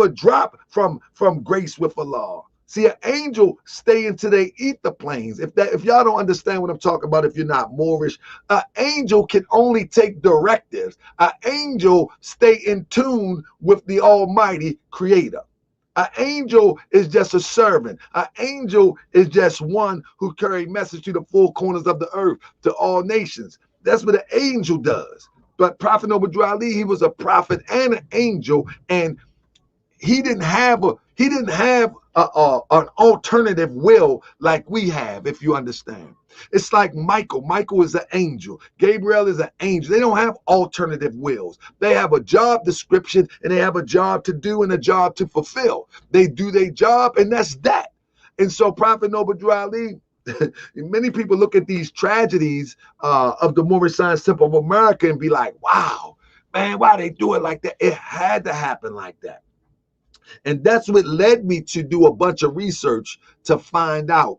dropped from grace with Allah. See, an angel stay until they eat the planes. If y'all don't understand what I'm talking about, if you're not Moorish, an angel can only take directives. An angel stay in tune with the Almighty Creator. An angel is just a servant. An angel is just one who carry message to the four corners of the earth, to all nations. That's what an angel does. But Prophet Noble Ali, he was a prophet and an angel, and he didn't have an alternative will like we have, if you understand. It's like Michael. Michael is an angel. Gabriel is an angel. They don't have alternative wills. They have a job description, and they have a job to do and a job to fulfill. They do their job, and that's that. And so Prophet Noble Ali, many people look at these tragedies of the Moorish Science Temple of America and be like, wow, man, why they do it like that? It had to happen like that. And that's what led me to do a bunch of research to find out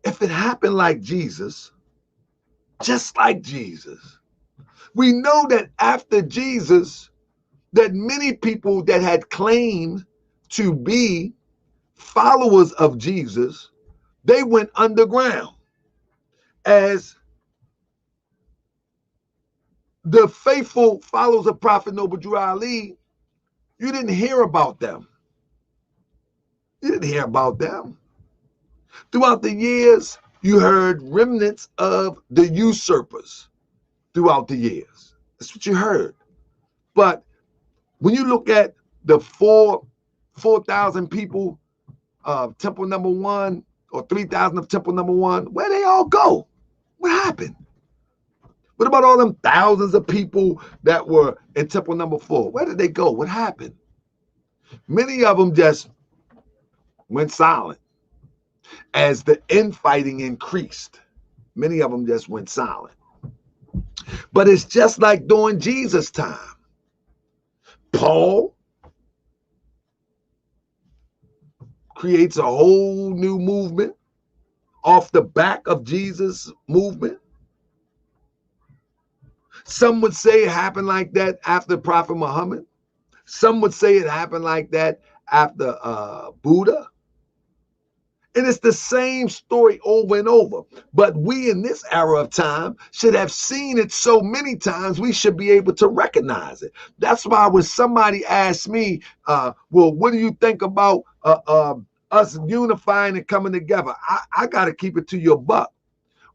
if it happened like Jesus, just like Jesus. We know that after Jesus, that many people that had claimed to be followers of Jesus, they went underground. As the faithful followers of Prophet Noble Ali, you didn't hear about them. You didn't hear about them. Throughout the years, you heard remnants of the usurpers throughout the years. That's what you heard. But when you look at the 4,000 people of Temple Number 1 or 3,000 of Temple Number 1, where they all go? What happened? What about all them thousands of people that were in Temple Number 4? Where did they go? What happened? Many of them just went silent. As the infighting increased, many of them just went silent. But it's just like during Jesus' time. Paul creates a whole new movement off the back of Jesus' movement. Some would say it happened like that after Prophet Muhammad. Some would say it happened like that after Buddha. And it's the same story over and over. But we in this era of time should have seen it so many times, we should be able to recognize it. That's why when somebody asks me, well, what do you think about us unifying and coming together? I got to keep it to your buck.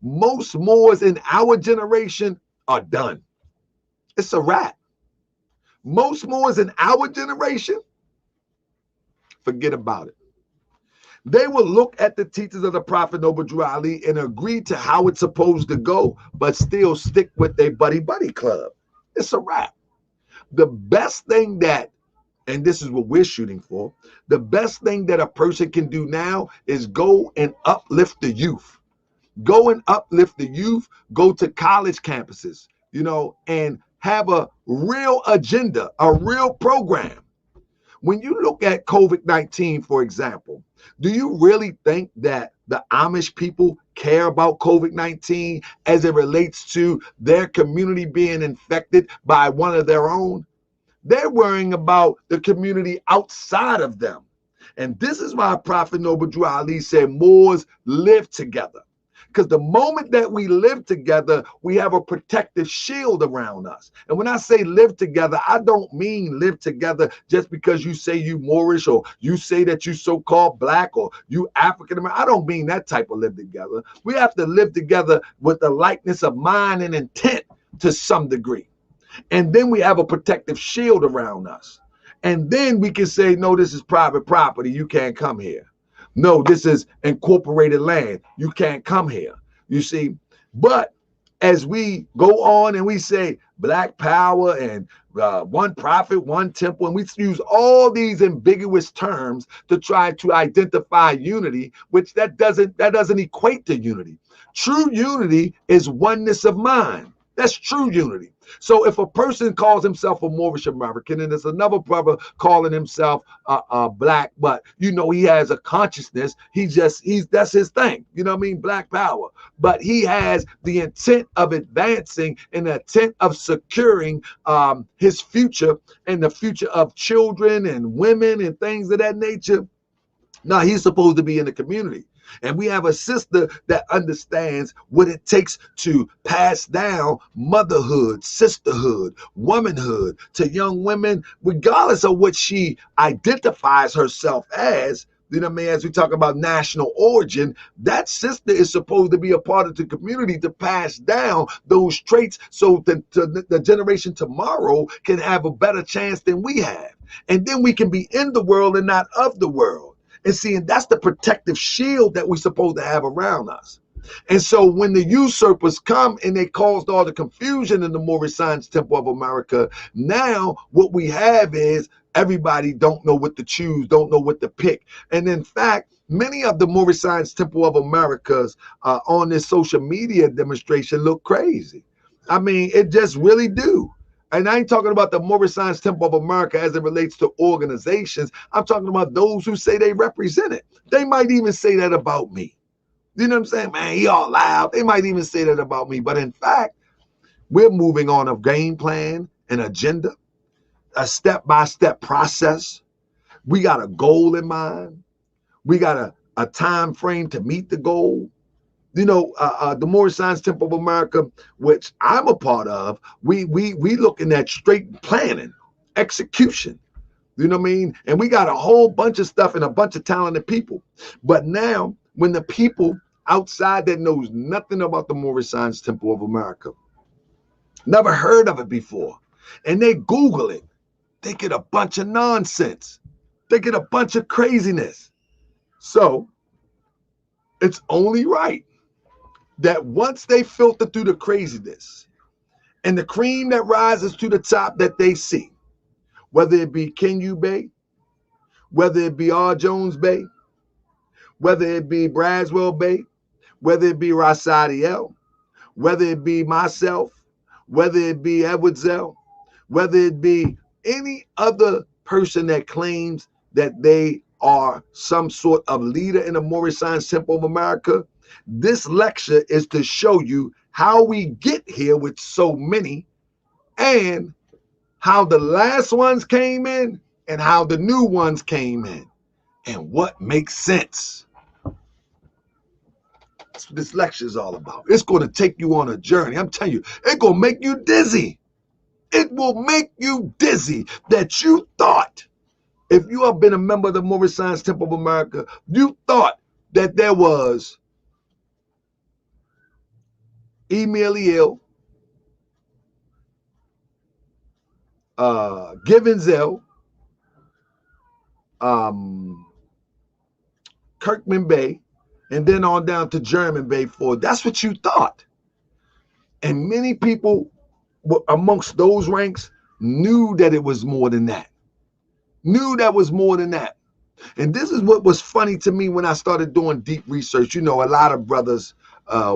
Most Moors in our generation are done. It's a wrap. Most Moors in our generation, forget about it. They will look at the teachings of the Prophet Noble Ali and agree to how it's supposed to go, but still stick with their buddy club. It's a wrap. The best thing that, and this is what we're shooting for, the best thing that a person can do now is go and uplift the youth. Go and uplift the youth, go to college campuses, and have a real agenda, a real program. When you look at COVID-19, for example, do you really think that the Amish people care about COVID-19 as it relates to their community being infected by one of their own? They're worrying about the community outside of them. And this is why Prophet Noble Ali said Moors live together. Because the moment that we live together, we have a protective shield around us. And when I say live together, I don't mean live together just because you say you Moorish or you say that you so-called black or you African American. I don't mean that type of live together. We have to live together with the likeness of mind and intent to some degree. And then we have a protective shield around us. And then we can say, no, this is private property. You can't come here. No, this is incorporated land. You can't come here, you see. But as we go on and we say Black Power and one prophet, one temple, and we use all these ambiguous terms to try to identify unity, which that doesn't equate to unity. True unity is oneness of mind. That's true unity. So if a person calls himself a Moorish American and there's another brother calling himself black, but he has a consciousness, he's that's his thing. You know what I mean? Black power. But he has the intent of advancing and the intent of securing his future and the future of children and women and things of that nature. Now he's supposed to be in the community. And we have a sister that understands what it takes to pass down motherhood, sisterhood, womanhood to young women, regardless of what she identifies herself as. You know what I mean? As we talk about national origin, that sister is supposed to be a part of the community to pass down those traits so that the generation tomorrow can have a better chance than we have. And then we can be in the world and not of the world. And see, and that's the protective shield that we're supposed to have around us. And so when the usurpers come and they caused all the confusion in the Moorish Science Temple of America, now what we have is everybody don't know what to choose, don't know what to pick. And in fact, many of the Moorish Science Temple of Americas on this social media demonstration look crazy. I mean, it just really do. And I ain't talking about the Moorish Science Temple of America as it relates to organizations. I'm talking about those who say they represent it. They might even say that about me. You know what I'm saying? Man, he all loud. They might even say that about me. But in fact, we're moving on a game plan, an agenda, a step-by-step process. We got a goal in mind. We got a time frame to meet the goal. The Moorish Science Temple of America, which I'm a part of, we looking at straight planning, execution. You know what I mean? And we got a whole bunch of stuff and a bunch of talented people. But now, when the people outside that knows nothing about the Moorish Science Temple of America, never heard of it before, and they Google it, they get a bunch of nonsense. They get a bunch of craziness. So it's only right that once they filter through the craziness and the cream that rises to the top that they see, whether it be Kenyu Bay, whether it be R. Jones Bay, whether it be Braswell Bay, whether it be Rasadiel, whether it be myself, whether it be Edwardsell, whether it be any other person that claims that they are some sort of leader in the Moorish Science Temple of America, this lecture is to show you how we get here with so many and how the last ones came in and how the new ones came in and what makes sense. That's what this lecture is all about. It's going to take you on a journey. I'm telling you, it's going to make you dizzy. It will make you dizzy that you thought, if you have been a member of the Moorish Science Temple of America, you thought that there was Emilio, Givenzel, Kirkman Bay, and then on down to German Bay Ford. That's what you thought. And many people amongst those ranks knew that it was more than that. Knew that was more than that. And this is what was funny to me when I started doing deep research. A lot of brothers,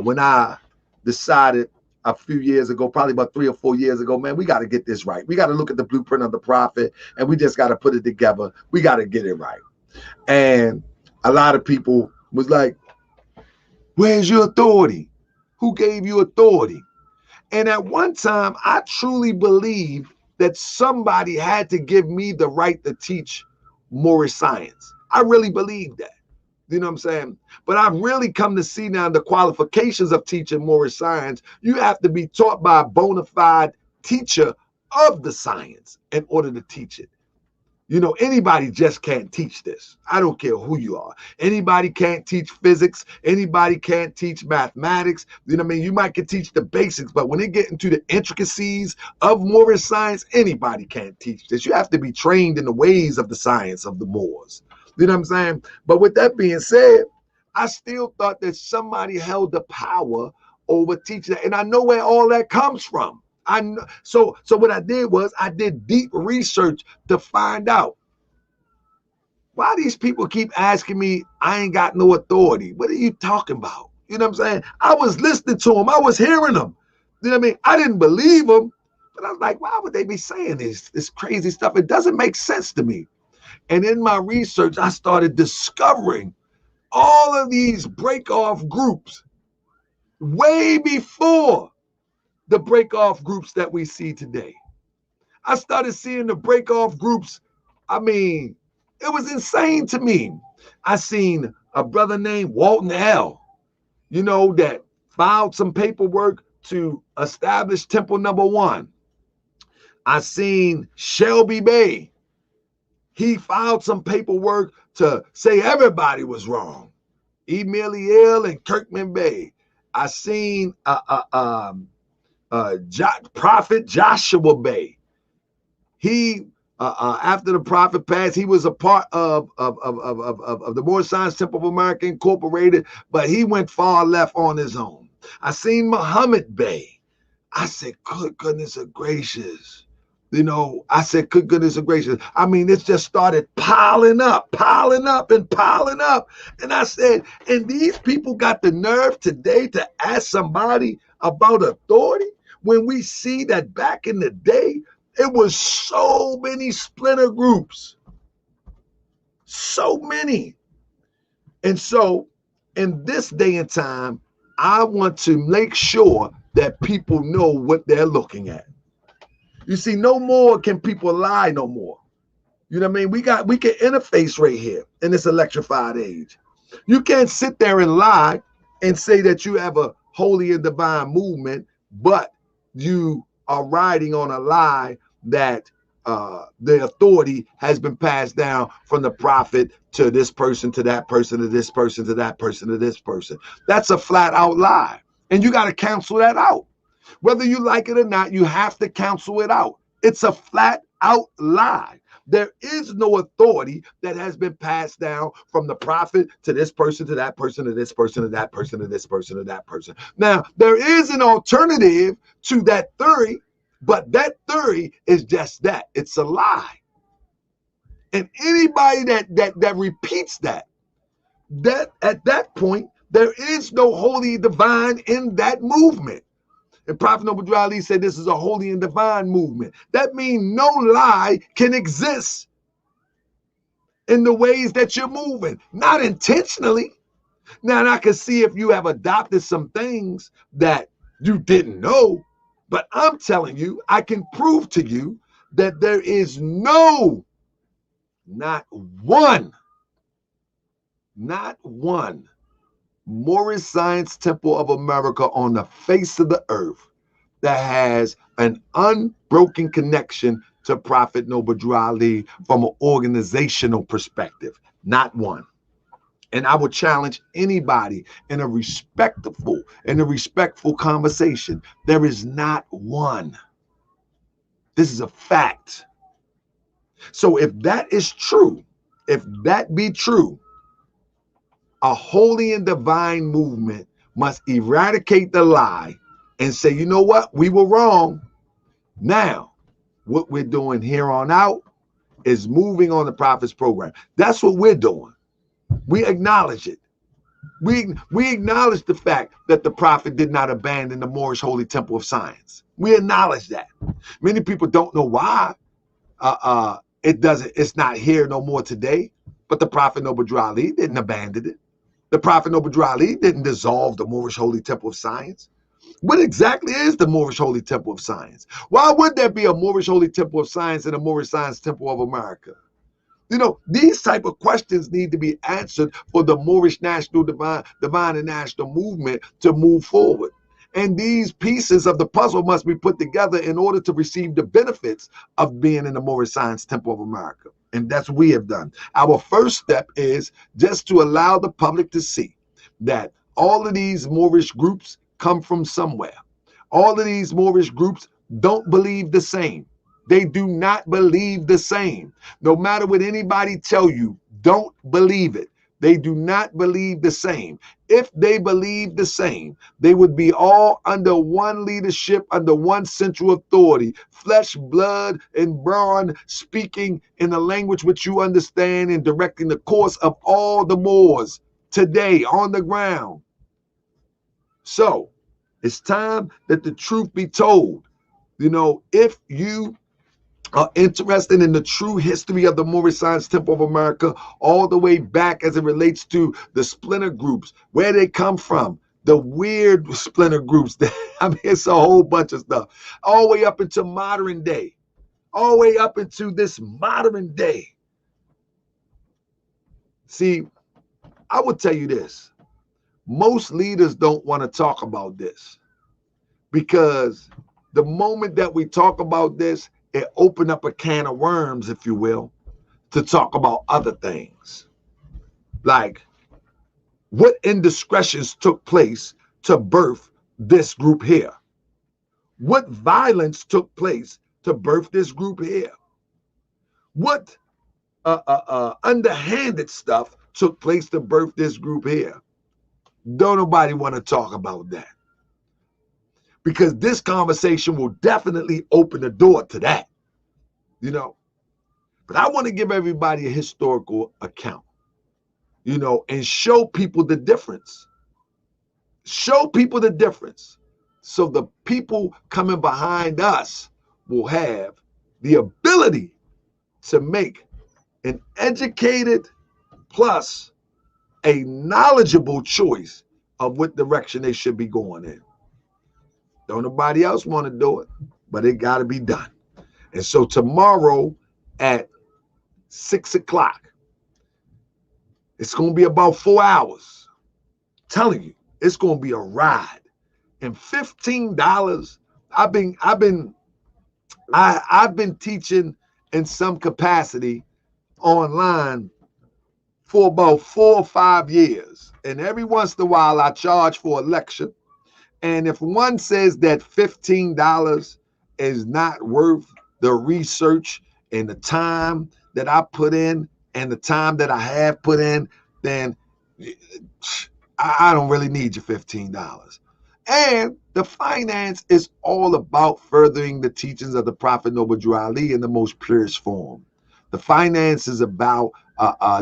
when I decided a few years ago, probably about 3 or 4 years ago, man, we got to get this right. We got to look at the blueprint of the prophet and we just got to put it together. We got to get it right. And a lot of people was like, where's your authority? Who gave you authority? And at one time, I truly believed that somebody had to give me the right to teach Moorish science. I really believed that. You know what I'm saying? But I've really come to see now the qualifications of teaching Moorish science. You have to be taught by a bona fide teacher of the science in order to teach it. Anybody just can't teach this. I don't care who you are. Anybody can't teach physics. Anybody can't teach mathematics. You know what I mean? You might can teach the basics, but when they get into the intricacies of Moorish science, anybody can't teach this. You have to be trained in the ways of the science of the Moors. You know what I'm saying? But with that being said, I still thought that somebody held the power over teaching that. And I know where all that comes from. So what I did was I did deep research to find out why these people keep asking me, I ain't got no authority. What are you talking about? You know what I'm saying? I was listening to them. I was hearing them. You know what I mean? I didn't believe them, but I was like, why would they be saying this crazy stuff? It doesn't make sense to me. And in my research, I started discovering all of these break-off groups way before the break-off groups that we see today. I started seeing the break-off groups. I mean, it was insane to me. I seen a brother named Walton L., that filed some paperwork to establish Temple Number One. I seen Shelby Bay. He filed some paperwork to say everybody was wrong. Emiliel and Kirkman Bay. I seen Prophet Joshua Bay. He after the prophet passed, he was a part of the Moorish Science Temple of America Incorporated, but he went far left on his own. I seen Muhammad Bey. I said, good goodness gracious. I said, good goodness gracious. I mean, it just started piling up. And I said, and these people got the nerve today to ask somebody about authority when we see that back in the day, it was so many splinter groups. So many. And so in this day and time, I want to make sure that people know what they're looking at. You see, no more can people lie no more. You know what I mean? We can interface right here in this electrified age. You can't sit there and lie and say that you have a holy and divine movement, but you are riding on a lie that the authority has been passed down from the prophet to this person, to that person, to this person, to that person, to this person. That's a flat out lie. And you got to cancel that out. Whether you like it or not, you have to cancel it out. It's a flat out lie. There is no authority that has been passed down from the prophet to this person, to that person, to this person, to that person, to this person, to that person. Now, there is an alternative to that theory, but that theory is just that. It's a lie. And anybody that repeats that at that point, there is no holy divine in that movement. And Prophet Noble Ali said this is a holy and divine movement. That means no lie can exist in the ways that you're moving, not intentionally. Now, and I can see if you have adopted some things that you didn't know, but I'm telling you, I can prove to you that there is not one Moorish Science Temple of America on the face of the earth that has an unbroken connection to Prophet Noble Ali from an organizational perspective. Not one. And I would challenge anybody in a respectful conversation. There is not one. This is a fact. So if that is true, if that be true, a holy and divine movement must eradicate the lie and say, you know what? We were wrong. Now, what we're doing here on out is moving on the prophet's program. That's what we're doing. We acknowledge it. We acknowledge the fact that the prophet did not abandon the Moorish Holy Temple of Science. We acknowledge that. Many people don't know why it's not here no more today, but the Prophet Noble Ali didn't abandon it. The Prophet Noble Ali didn't dissolve the Moorish Holy Temple of Science. What exactly is the Moorish Holy Temple of Science? Why would there be a Moorish Holy Temple of Science and a Moorish Science Temple of America? These type of questions need to be answered for the Moorish National Divine and National Movement to move forward. And these pieces of the puzzle must be put together in order to receive the benefits of being in the Moorish Science Temple of America. And that's what we have done. Our first step is just to allow the public to see that all of these Moorish groups come from somewhere. All of these Moorish groups don't believe the same. They do not believe the same. No matter what anybody tell you, don't believe it. They do not believe the same. If they believe the same, they would be all under one leadership, under one central authority, flesh, blood, and brawn, speaking in a language which you understand and directing the course of all the Moors today on the ground. So It's time that the truth be told. You know, if you are interested in the true history of the Moorish Science Temple of America, all the way back as it relates to the splinter groups, where they come from, the weird splinter groups. I mean, it's a whole bunch of stuff, all the way up into modern day, all the way up into this modern day. See, I would tell you this. Most leaders don't want to talk about this because the moment that we talk about this, it opened up a can of worms, if you will, to talk about other things. Like what indiscretions took place to birth this group here? What violence took place to birth this group here? What underhanded stuff took place to birth this group here? Don't nobody want to talk about that. Because this conversation will definitely open the door to that, you know. But I want to give everybody a historical account, you know, and show people the difference. Show people the difference. So the people coming behind us will have the ability to make an educated plus a knowledgeable choice of what direction they should be going in. Don't nobody else want to do it, but it got to be done. And so tomorrow at 6 o'clock, it's going to be about 4 hours. I'm telling you, it's going to be a ride. And $15, I've been teaching in some capacity online for about 4 or 5 years. And every once in a while I charge for a lecture. And if one says that $15 is not worth the research and the time that I put in and the time that I have put in, then I don't really need your $15. And the finance is all about furthering the teachings of the Prophet Noble Drew Ali in the most purest form. The finance is about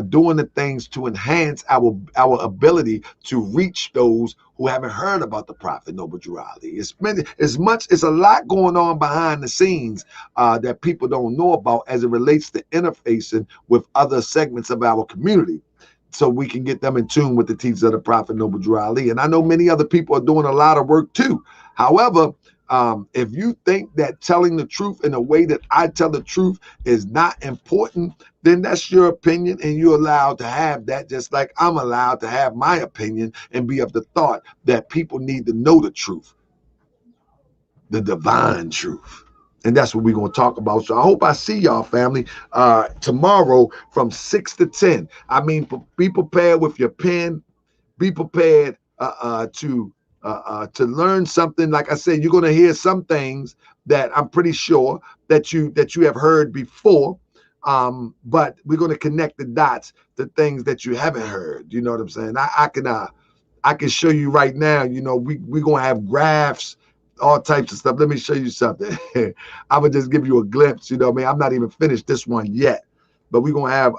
doing the things to enhance our ability to reach those who haven't heard about the Prophet Noble Drew Ali. It's a lot going on behind the scenes that people don't know about as it relates to interfacing with other segments of our community, so we can get them in tune with the teachings of the Prophet Noble Drew Ali. And I know many other people are doing a lot of work too. However, if you think that telling the truth in a way that I tell the truth is not important, then that's your opinion and you're allowed to have that, just like I'm allowed to have my opinion and be of the thought that people need to know the truth, the divine truth. And that's what we're going to talk about. So I hope I see y'all, family, tomorrow from 6 to 10. I mean, be prepared with your pen. Be prepared to learn something. Like I said, you're going to hear some things that I'm pretty sure that you have heard before. But we're going to connect the dots to things that you haven't heard. You know what I'm saying? I can show you right now. You know, we're going to have graphs, all types of stuff. Let me show you something. I would just give you a glimpse. You know what I mean? I'm not even finished this one yet, but we're gonna have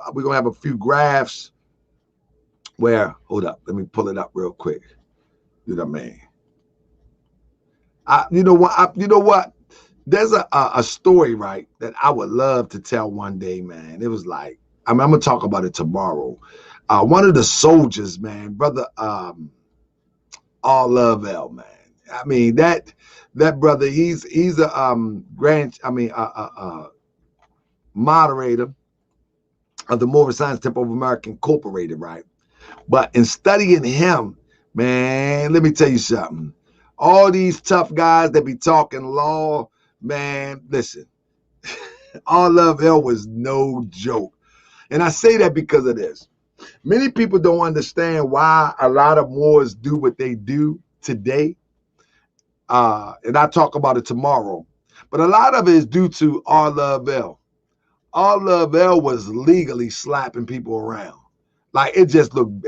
a few graphs where, hold up, let me pull it up real quick. You know what I mean? You know what? There's a story, right, that I would love to tell one day, man. It was like, I'm gonna talk about it tomorrow. One of the soldiers, man, brother, All Love L, man. I mean, that brother, he's a moderator of the Moorish Science Temple of America Incorporated, right? But in studying him, man, let me tell you something. All these tough guys that be talking law, man, listen, All Love L was no joke. And I say that because of this. Many people don't understand why a lot of Moors do what they do today. And I'll talk about it tomorrow. But a lot of it is due to All Love L. All Love L was legally slapping people around. Like it just looked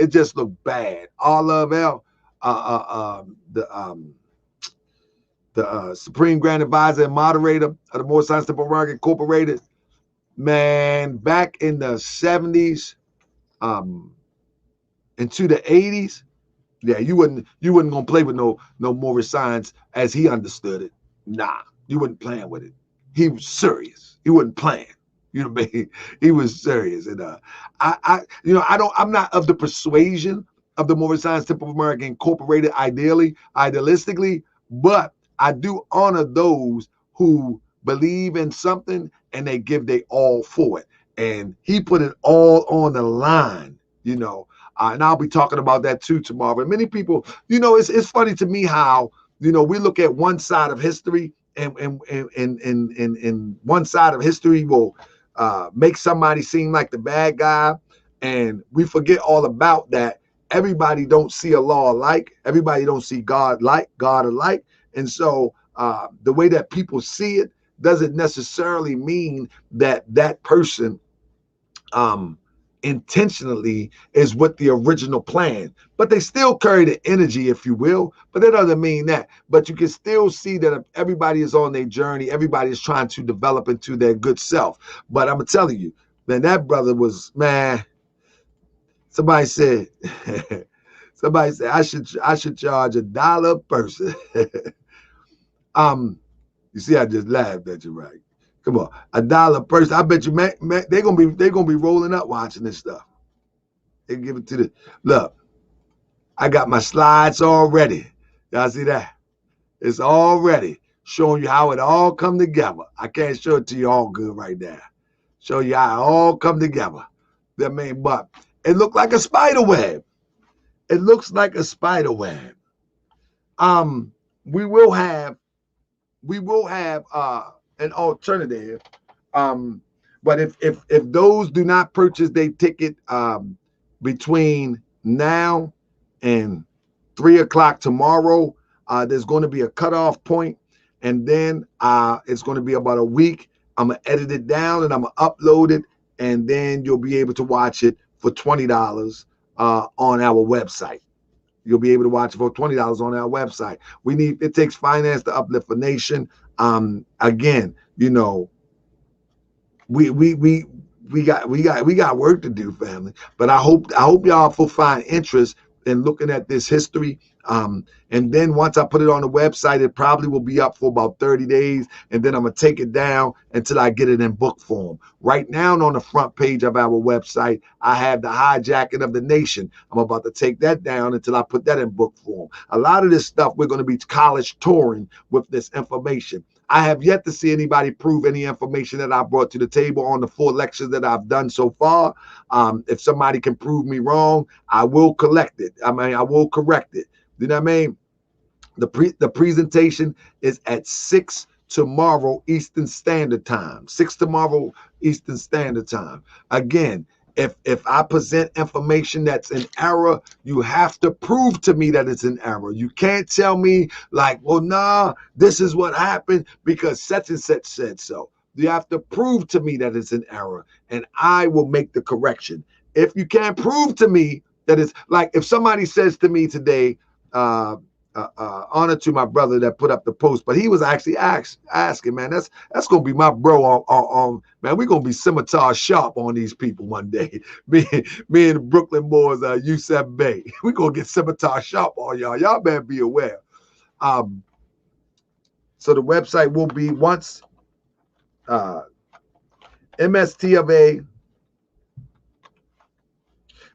bad. All Love L, the Supreme Grand Advisor and moderator of the Moorish Science Temple of America Incorporated, man, back in the 70s, into the 80s, Yeah, you wouldn't gonna play with no Morris Science as he understood it. Nah, you wasn't playing with it. He was serious. He wasn't playing. You know what I mean? He was serious. And I'm not of the persuasion of the Morris Science Temple of America Incorporated idealistically, but I do honor those who believe in something and they give their all for it. And he put it all on the line, and I'll be talking about that too tomorrow. But many people, it's funny to me how, we look at one side of history and one side of history will make somebody seem like the bad guy. And we forget all about that. Everybody don't see a law alike. Everybody don't see God alike. And so the way that people see it doesn't necessarily mean that that person um, intentionally is with the original plan, but they still carry the energy, if you will. But that doesn't mean that. But you can still see that everybody is on their journey. Everybody is trying to develop into their good self. But I'm telling you, man, that brother was, man. Somebody said, I should charge $1 a person. um, you see, I just laughed at you, right? Come on, $1 a person. I bet you, man, they're gonna be rolling up watching this stuff. They give it to the look. I got my slides all ready. Y'all see that? It's all ready, showing you how it all come together. I can't show it to you all good right now. Show you how it all come together. But it looked like a spider web. It looks like a spider web. Um, we will have an alternative. Um, but if those do not purchase their ticket between now and 3 o'clock tomorrow, there's going to be a cutoff point, and then it's going to be about a week. I'm gonna edit it down and I'm gonna upload it, and then you'll be able to watch it for $20 on our website. You'll be able to watch it for $20 on our website. It takes finance to uplift a nation. Again, we got work to do, family. But I hope y'all will find interest in looking at this history. And then once I put it on the website, it probably will be up for about 30 days. And then I'm going to take it down until I get it in book form. Right now, on the front page of our website, I have the hijacking of the nation. I'm about to take that down until I put that in book form. A lot of this stuff, we're going to be college touring with this information. I have yet to see anybody prove any information that I brought to the table on the 4 lectures that I've done so far. If somebody can prove me wrong, I will collect it. I will correct it. You know what I mean? The presentation is at 6 tomorrow Eastern Standard Time. 6 tomorrow Eastern Standard Time. Again, if I present information that's in error, you have to prove to me that it's in error. You can't tell me like, well, nah, this is what happened because such and such said so. You have to prove to me that it's an error, and I will make the correction. If you can't prove to me that it's like, if somebody says to me today, honor to my brother that put up the post, but he was actually asking, man, that's gonna be my bro on man. We're gonna be scimitar sharp on these people one day. me and the Brooklyn boys, Yusef Bay, we're gonna get scimitar sharp on y'all. Y'all better be aware. So the website will be once MST of A.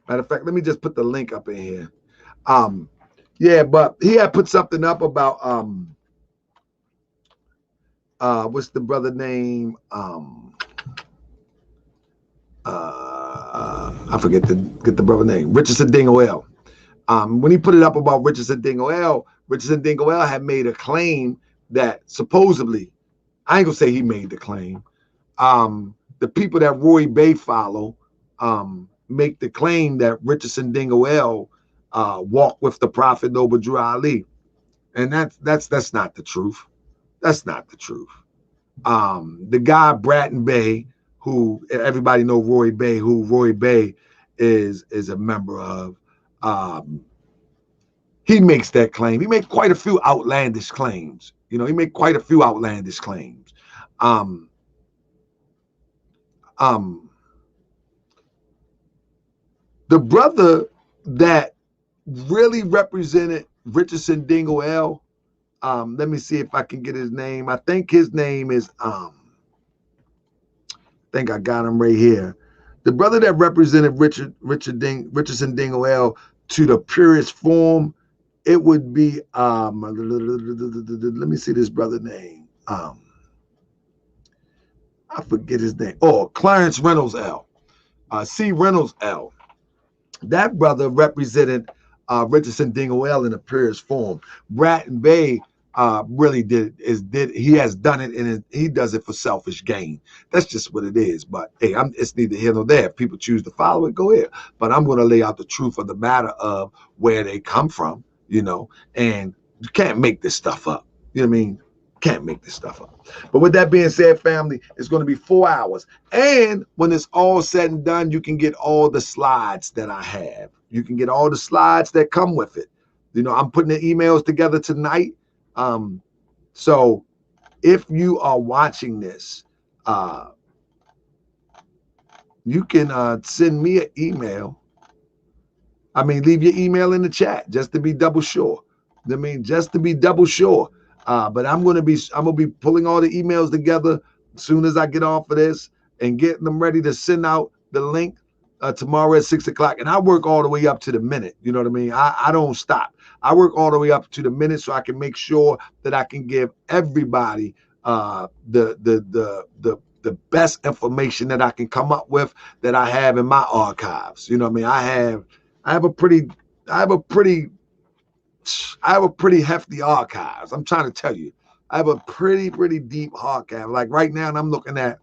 Matter of fact, let me just put the link up in here. Yeah, but he had put something up about what's the brother name? I forget the brother name. Richardson Dingoel. When he put it up about Richardson Dingoel had made a claim that supposedly, I ain't gonna say he made the claim. The people that Roy Bay follow make the claim that Richardson Dingoel walked with the Prophet Noble Drew Ali, and that's not the truth. That's not the truth. The guy Bratton Bay, who everybody know Roy Bay, who Roy Bay is a member of, he makes that claim. He made quite a few outlandish claims. He made quite a few outlandish claims. The brother that really represented Richardson Dingle L. Let me see if I can get his name. I think his name is I think I got him right here. The brother that represented Richardson Dingle L to the purest form, it would be let me see this brother name. I forget his name. Oh, Clarence Reynolds L. C. Reynolds L. That brother represented Richardson Dingle L in the purest form. Bratton Bay really he has done it, and he does it for selfish gain. That's just what it is. But hey, it's neither here nor there. If people choose to follow it, go ahead. But I'm going to lay out the truth of the matter of where they come from, and you can't make this stuff up. You know what I mean? Can't make this stuff up. But with that being said, family, it's going to be 4 hours. And when it's all said and done, you can get all the slides that I have. You can get all the slides that come with it. I'm putting the emails together tonight. So if you are watching this, you can send me an email. Leave your email in the chat just to be double sure. Just to be double sure. But I'm gonna be pulling all the emails together as soon as I get off of this and getting them ready to send out the link tomorrow at 6 o'clock. And I work all the way up to the minute. You know what I mean? I don't stop. I work all the way up to the minute so I can make sure that I can give everybody the best information that I can come up with that I have in my archives. You know what I mean? I have a pretty hefty archives. I'm trying to tell you, I have a pretty deep archive. Like right now, and I'm looking at,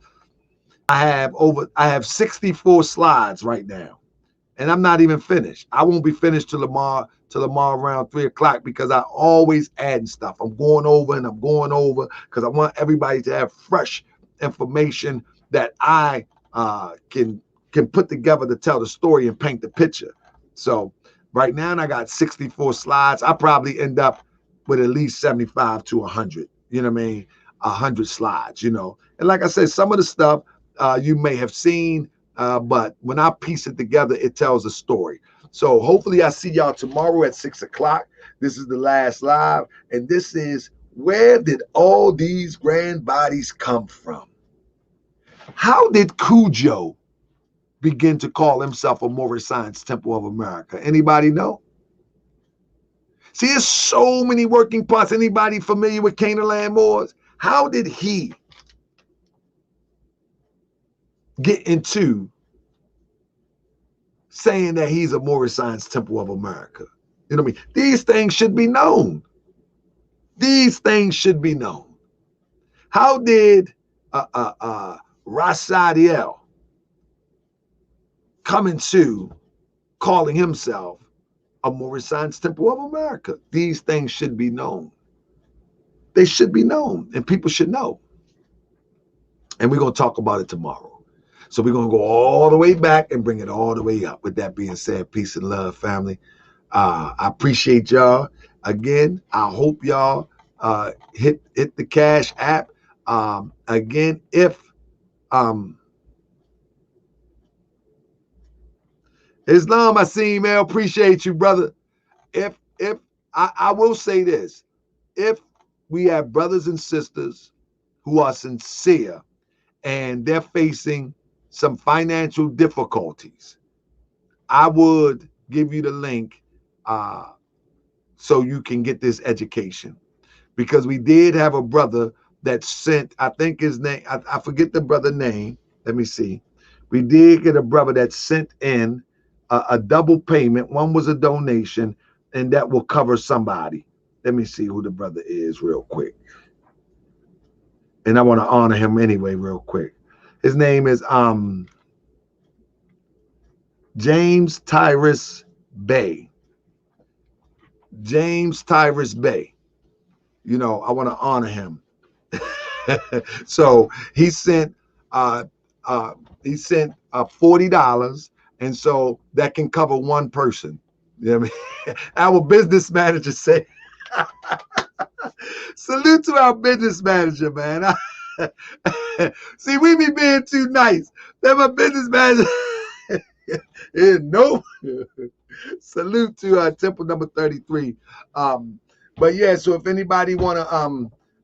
I have 64 slides right now, and I'm not even finished. I won't be finished till tomorrow around 3 o'clock because I always adding stuff. I'm going over because I want everybody to have fresh information that I can put together to tell the story and paint the picture. So right now, I got 64 slides. I probably end up with at least 75 to 100. You know what I mean? 100 slides. And like I said, some of the stuff you may have seen, but when I piece it together, it tells a story. So hopefully I see y'all tomorrow at 6 o'clock. This is the last live, and this is where did all these grand bodies come from? How did Cujo begin to call himself a Moorish Science Temple of America? Anybody know? See, there's so many working parts. Anybody familiar with Canaan Land Moors? How did he get into saying that he's a Moorish Science Temple of America? You know what I mean? These things should be known. These things should be known. How did Rasadiel come into calling himself a Moorish Science Temple of America? These things should be known. They should be known, and people should know. And we're going to talk about it tomorrow. So we're going to go all the way back and bring it all the way up. With that being said, peace and love, family. I appreciate y'all. Again, I hope y'all hit the Cash App. Again, if Islam, I see email. Appreciate you, brother. If I will say this, if we have brothers and sisters who are sincere and they're facing some financial difficulties, I would give you the link so you can get this education. Because we did have a brother that sent, I think his name, I forget the brother name. Let me see. We did get a brother that sent in a double payment. One was a donation, and that will cover somebody. Let me see who the brother is real quick. And I want to honor him anyway real quick. His name is James Tyrus Bay. James Tyrus Bay. I want to honor him. So he sent $40, and so that can cover one person. You know what I mean? Our business manager said, salute to our business manager, man. See, we be being too nice. Then my business manager No. Salute to Temple number 33. But yeah, so if anybody want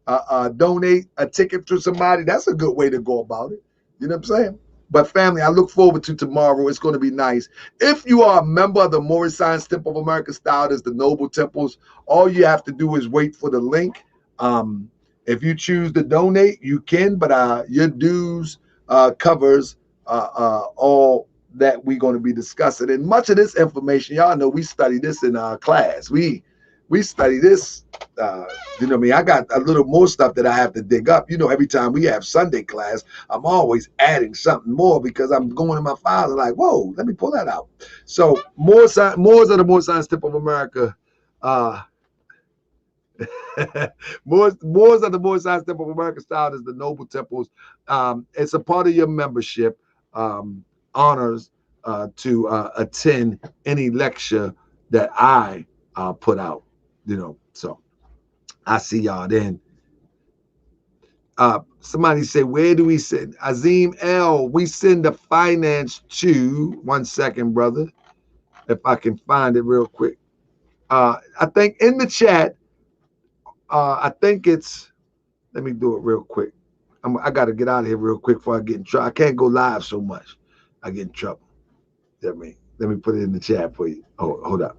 to donate a ticket to somebody, that's a good way to go about it. You know what I'm saying? But family, I look forward to tomorrow. It's going to be nice. If you are a member of the Moorish Science Temple of America style, as the Noble Temples, all you have to do is wait for the link. If you choose to donate, you can, but your dues covers all that we're going to be discussing. And much of this information, y'all know, we study this in our class. We study this. You know what I mean? I got a little more stuff that I have to dig up. You know, every time we have Sunday class, I'm always adding something more because I'm going to my files and like, whoa, let me pull that out. So Moors of the Moorish Science Temple of America. Moors of the Moorish Science Temple of America style is the Noble Temples. It's a part of your membership. Honors to attend any lecture that I put out. You know, so I see y'all then. Somebody say, where do we send? Azim L, we send the finance to, 1 second, brother, if I can find it real quick. I think in the chat, I think it's, let me do it real quick. I got to get out of here real quick before I get in trouble. I can't go live so much. I get in trouble. Let me put it in the chat for you. Oh, hold up.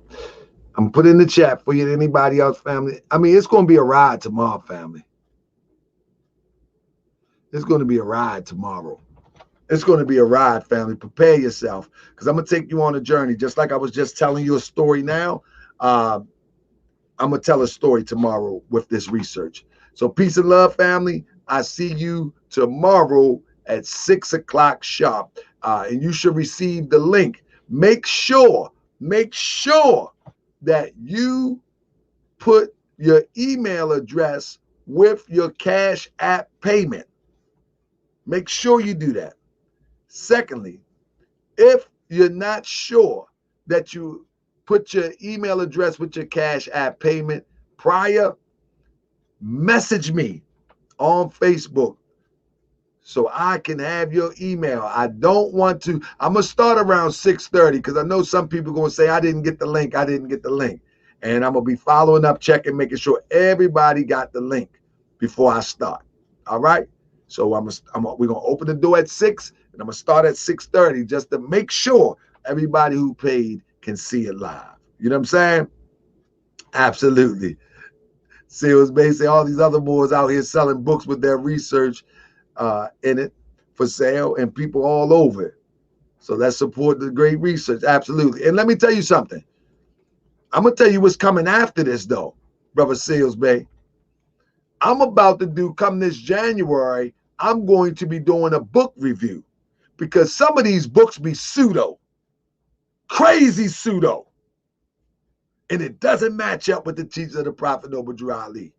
I'm going to put it in the chat for you. Anybody else, family? I mean, it's going to be a ride tomorrow, family. It's going to be a ride tomorrow. It's going to be a ride, family. Prepare yourself because I'm going to take you on a journey. Just like I was just telling you a story now, I'm going to tell a story tomorrow with this research. So peace and love, family. I see you tomorrow at 6 o'clock sharp. And you should receive the link. Make sure that you put your email address with your Cash App payment. Make sure you do that. Secondly, if you're not sure that you put your email address with your Cash App payment prior, message me on Facebook so I can have your email. I don't want to. I'm going to start around 6:30 because I know some people are going to say, I didn't get the link. And I'm going to be following up, checking, making sure everybody got the link before I start. All right? So we're going to open the door at 6, and I'm going to start at 6:30 just to make sure everybody who paid can see it live. You know what I'm saying? Absolutely. Sales basically all these other boys out here selling books with their research in it for sale, and people all over it. So let's support the great research. Absolutely. And let me tell you something. I'm going to tell you what's coming after this, though, Brother Sales Bay. I'm about to do, come this January, I'm going to be doing a book review because some of these books be pseudo, crazy pseudo. And it doesn't match up with the teachings of the Prophet Noble Drew Ali.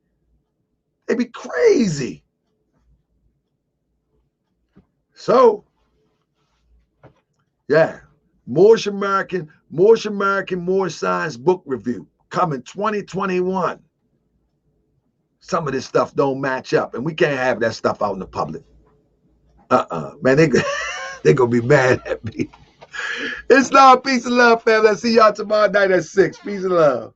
They be crazy. So, yeah, Moorish American, Moorish Science book review coming 2021. Some of this stuff don't match up, and we can't have that stuff out in the public. Man, they gonna be mad at me. It's love, peace and love, family. I see y'all tomorrow night at 6. Peace and love.